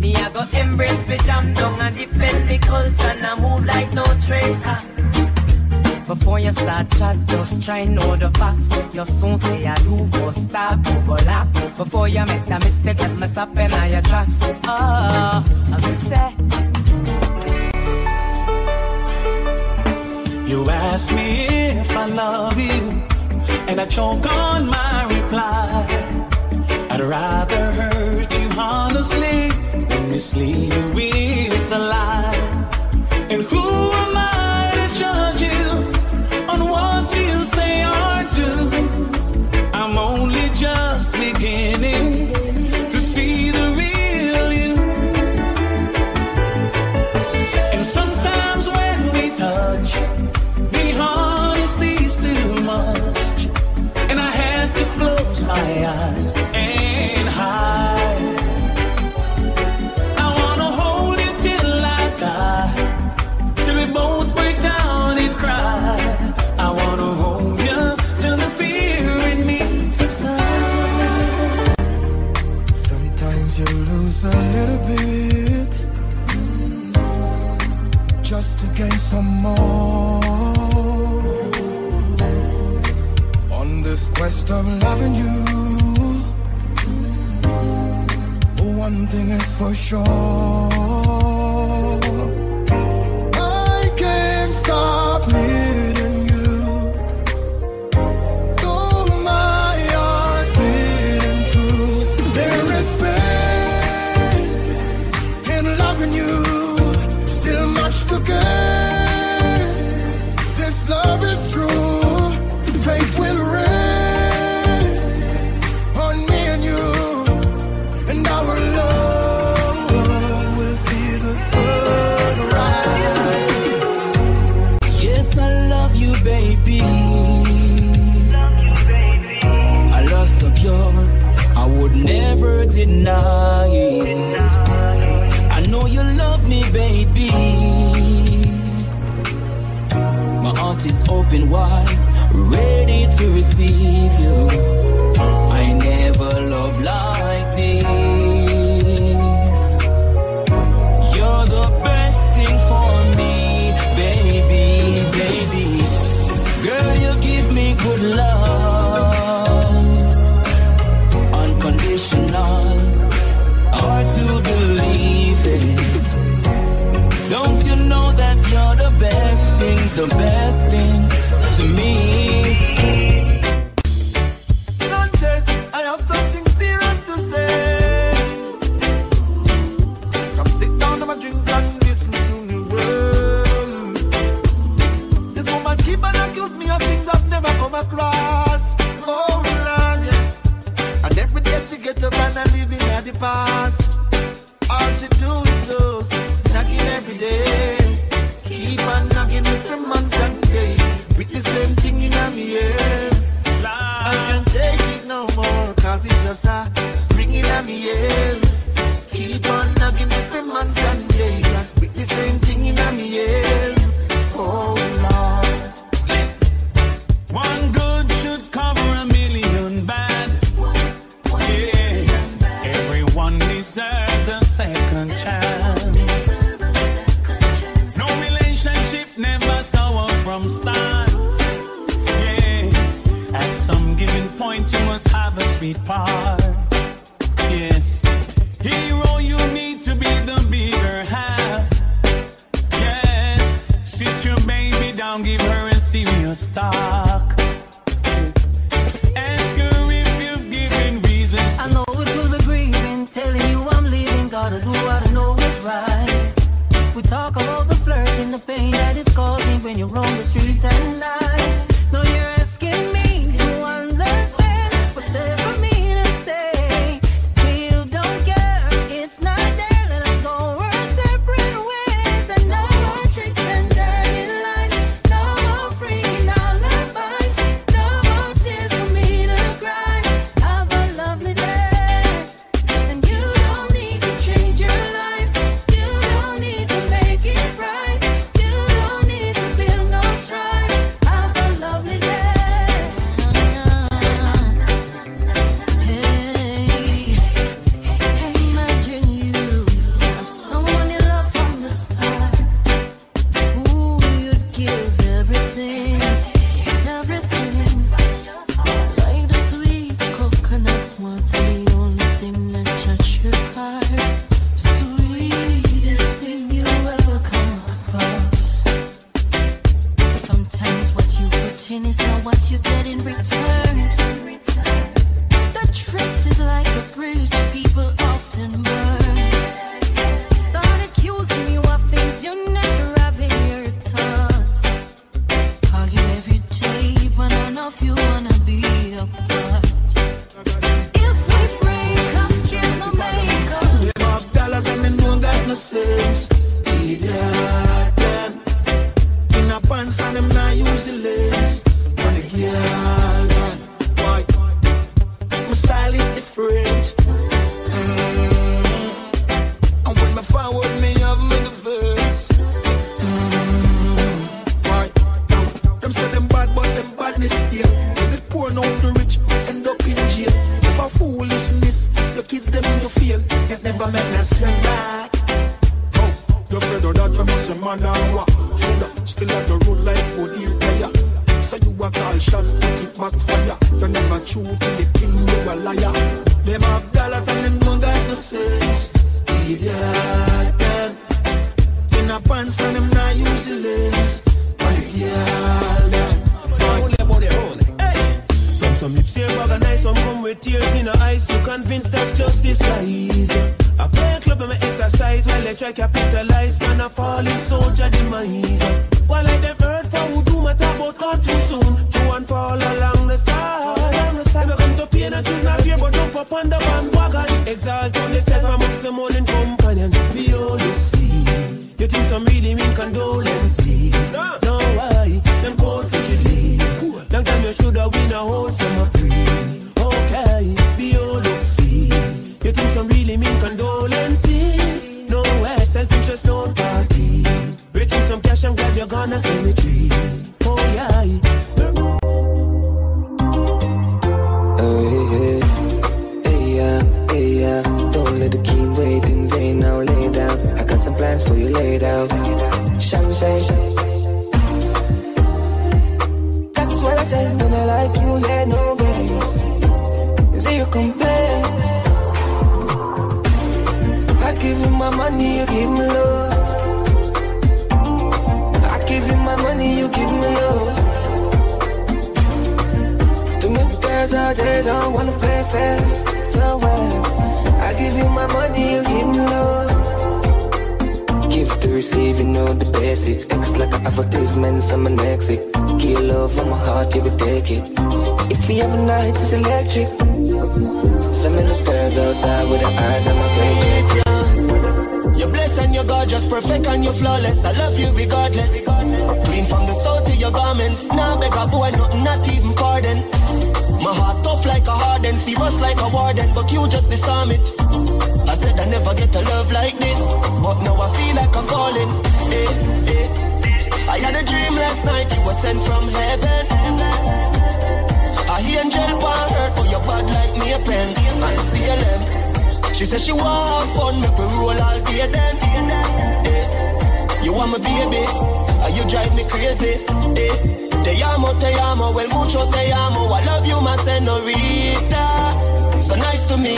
N: Me I go embrace me jam down and defend me culture and I move like no traitor. Before you start chat, just try know the facts. You soon say I do go stop, go lap. Before you make the mistake, let me stop in all your tracks. Oh, I say.
J: You ask me if I love you, and I choke on my reply. I'd rather hurt you honestly than mislead you with a lie. And who am I to judge you on what you say or do? I'm only just beginning to see the real you. And sometimes when we touch, the honesty's too much, and I had to close my eyes and hide. I wanna hold you till I die, till we both break down and cry. I wanna hold you till the fear in me subsides.
O: Sometimes you lose a little bit just to gain some more. On this quest of loving you, one thing is for sure, I can't stop needing you. Though my heart beating true, there is pain in loving you, still much to gain. This love is true, faith will reign on me and you, and our love will see the sun rise.
B: Yes, I love you, baby. I love so pure, I would never deny it. I know you love me, baby. My heart is open wide, ready to receive you. I never loved like this. You're the best thing for me, baby, baby. Girl, you give me good love, unconditional, hard to believe it. Don't you know that you're the best thing to me?
O: Contest, I have something serious to say. Come sit down and drink and listen to me well. This woman keep on accuse me of things I've never come across. Oh Lord, yeah.
R: second chance. No relationship never sour from start. Yeah, at some given point you must have a sweet part. Yes, hero, you need to be the bigger half. Yes, sit your baby down, give her a serious talk. Ask her if you've given reasons.
N: I know it will be grieving, telling you I'm leaving. Gotta do what I know is right. We talk about the flirt and the pain that it's causing when you're on the streets at night. Now you're asking me to understand what's there for me to say. You don't care, it's not there. Let us go our separate ways. And no more tricks and dirty lies. No more freaking alibis. No more tears for me to cry. Have a lovely day. And you don't need to change your life. You don't need to make it right. You don't need to feel no strife. Have a lovely day. Hey, imagine you have someone you love from the start. Ooh, you'd give everything, everything. Like the sweet coconut water, the only thing that touch your heart. Sweetest thing you ever come across. Sometimes what you put in is not what you get in return. The trust is like a bridge people often burn. Start accusing you of things you never have in your thoughts. Call you every day, but none of you wanna be apart. If we break up, there's no makeup.
G: Them have dollars and they don't got no sense. Idiot, them. In a pants and them not use the lens. On the girl, man. Why? My style is different. And when me forward, me have me the verse. Why? Them say them bad, but them badness still. They poor now the rich end up in jail. If a foolishness, the kids them you feel. It never make no sense back. Oh, you afraid of that? You must say man and what? Shoulda still on the road like would you player. So you a call shots, put it back fire. You never shoot in the thing, you a liar. Them have dollars and them don't got no sense. Idiot, them. In a pants and them not use the lens. On the girl, them.
J: From some lips here organize, some come with tears in the eyes to convince that's just disguise. I play club and I exercise while they try capitalize. Man, I fall in soldier demise. While I them heard for who do my talk about come too soon. True and fall along the side. Never come to pain and choose not fear, but jump up on the bandwagon. Exalt on yourself amongst the morning companions. Be all you see. You think some really mean condolences? No, why? Them cold frigidly. Long time you shoulda win a whole summer free. Okay, be all you see. You think some really mean condolences? No way, self-interest, no party. Breaking some cash and grab your gun and cemetery. Oh yeah.
S: Hey, don't let the king wait in vain. Now lay down. I got some plans for you laid out. Champagne. That's what I said when I like you. Yeah, no games. Zero complaint. I give you my money, you give me love. I give you my money, you give me love. Too many girls out there don't wanna play fair. So well, I give you my money, you give me love. Give to receive, you know the basic. X like an advertisement, I'm an exit. Give love on my heart, you will take it. If we have a night, it's electric. Some of the girls outside with their eyes on my page.
T: You're blessed and you're gorgeous, perfect and you're flawless. I love you regardless. Clean from the soul to your garments. Now beg a boy, nothing, not even pardon. My heart tough like a hardened, serious like a warden, but you just disarm it. I said I never get a love like this, but now I feel like I'm falling. I had a dream last night, you were sent from heaven. I hear angel pan hurt, but you're bad like me a pen. I see a lamb. She said she want fun, make we roll all day then. You want my baby, you drive me crazy. Te amo, well mucho te amo. I love you, my senorita. So nice to meet.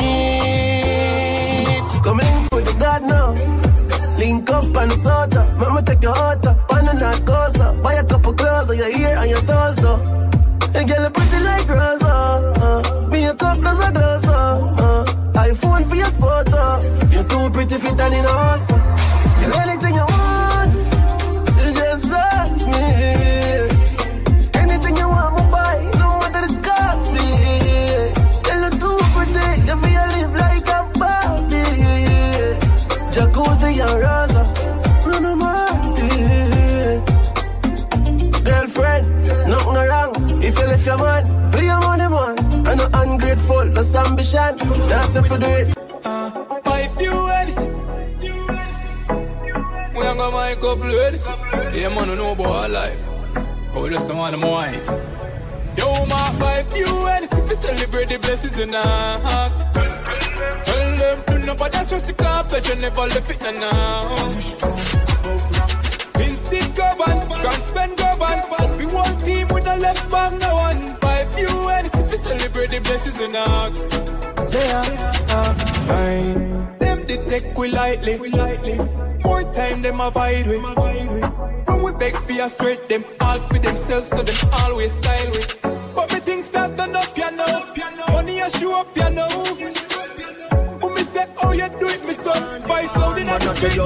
U: Come link with the God now. Link up and soda. Mama take your heart up, and a narcosa. Buy a couple clothes on your ear and your toes though. And girl, you pretty like Rosa. Be a cup, does a glass. iPhone for your spot. You're too pretty fit and in a house. Girl, anything you want, you just ask me. Anything you want, me buy, no matter the cost me. Girl, you're too pretty, you feel live like a Barbie. Jacuzzi and Rosa, Bruno Marty. Girlfriend, nothing wrong. If you left your man, be your money man. I'm not ungrateful, that's ambition. That's if you do it.
V: Pipe you anything. We ain't gonna make up ladies. Yeah, man, know about our life. Oh, we just want them white. Yo, my pipe you anything. We celebrate the blessings in our heart. Tell them to know, but that's just the carpet. You never left it now. Instinct govern, can't spend govern. We one team with a left back, no one. Pipe you anything. We celebrate the blessings in our heart. Them they take we lightly. More time them avoid we. When we beg for a straight, them all with themselves, so them always style we. But me things start turn up, you know. Money a show up, you know. When me say, oh you do it, me son. Vice loud in the street.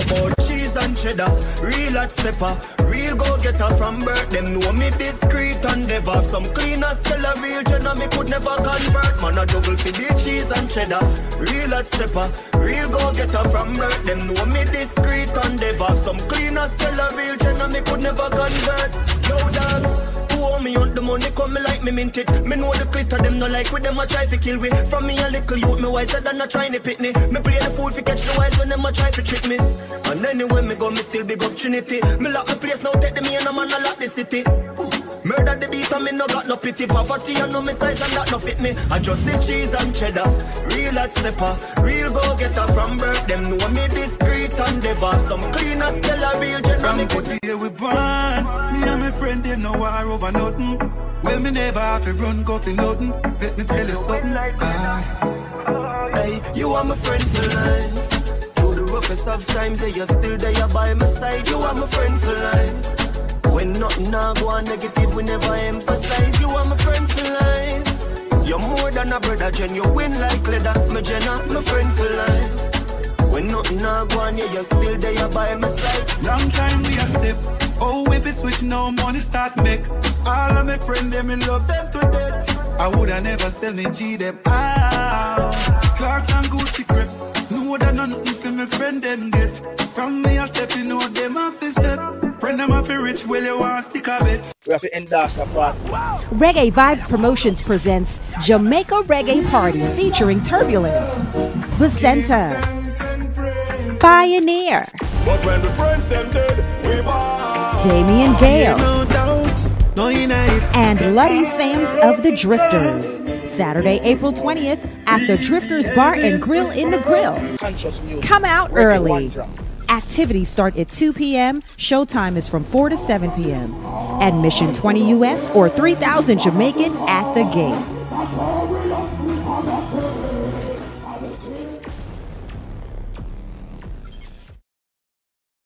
U: Cheese and cheddar, real hot stepper, real go-getter from birth. Them know me discreet and never. Some cleaners tell a real general me could never convert. Man a juggle for the cheese and cheddar, real hot stepper, real go-getter from birth. Them know me discreet and never. Some cleaners tell a real general me could never convert. Yo dog, me on the money come me like me mint it. Me know the glitter them no like with them a try to kill we. From me a little youth me wiser than a trying to pit me. Me play the fool fi catch the wise when them a try to trick me. And anyway me go me still big up Trinity. Me lock the place now take the me and a man a lock the city. Murder the beat and me no got no pity. Poverty and no me size and that no fit me. I just the cheese and cheddar, real hot stepper, real go getter from birth. Them know me discreet and never. Some cleaners tell a real general.
W: From good here we born. Me and my friend them no war over nothing. Well me never have to run go for nothing. Let me tell you something.
U: Hey, you are my friend for life. Through the roughest of times, yeah, you're still there by my side. You are my friend for life. When nothing now go on negative, we never emphasize. You are my friend for life. You're more than a brother, Jen. You win like leather, my Jenna, my friend for life. When nothing now go on, yeah, you're still there by my side.
W: Long time we a step. Oh, if it switch now, money start make. All of my friends, them me love them to death. I woulda never sell me G them out. Clarks and Gucci crep. No that nothing for my friend them get. From me a step, you know them off his step. Friend them off rich, well you want stick a bit.
X: We have to endorse a part.
Y: Reggae Vibes Promotions presents Jamaica Reggae Party featuring Turbulence, Vicenta, Pioneer,
F: but when the friends them dead, we
Y: Damian Gale, and Bloody Sam's of the Drifters. Saturday, April 20th at the Drifters Bar and Grill in the Grill. Come out early. Activities start at 2 p.m. Showtime is from 4 to 7 p.m. Admission $20 US or $3,000 Jamaican at the gate.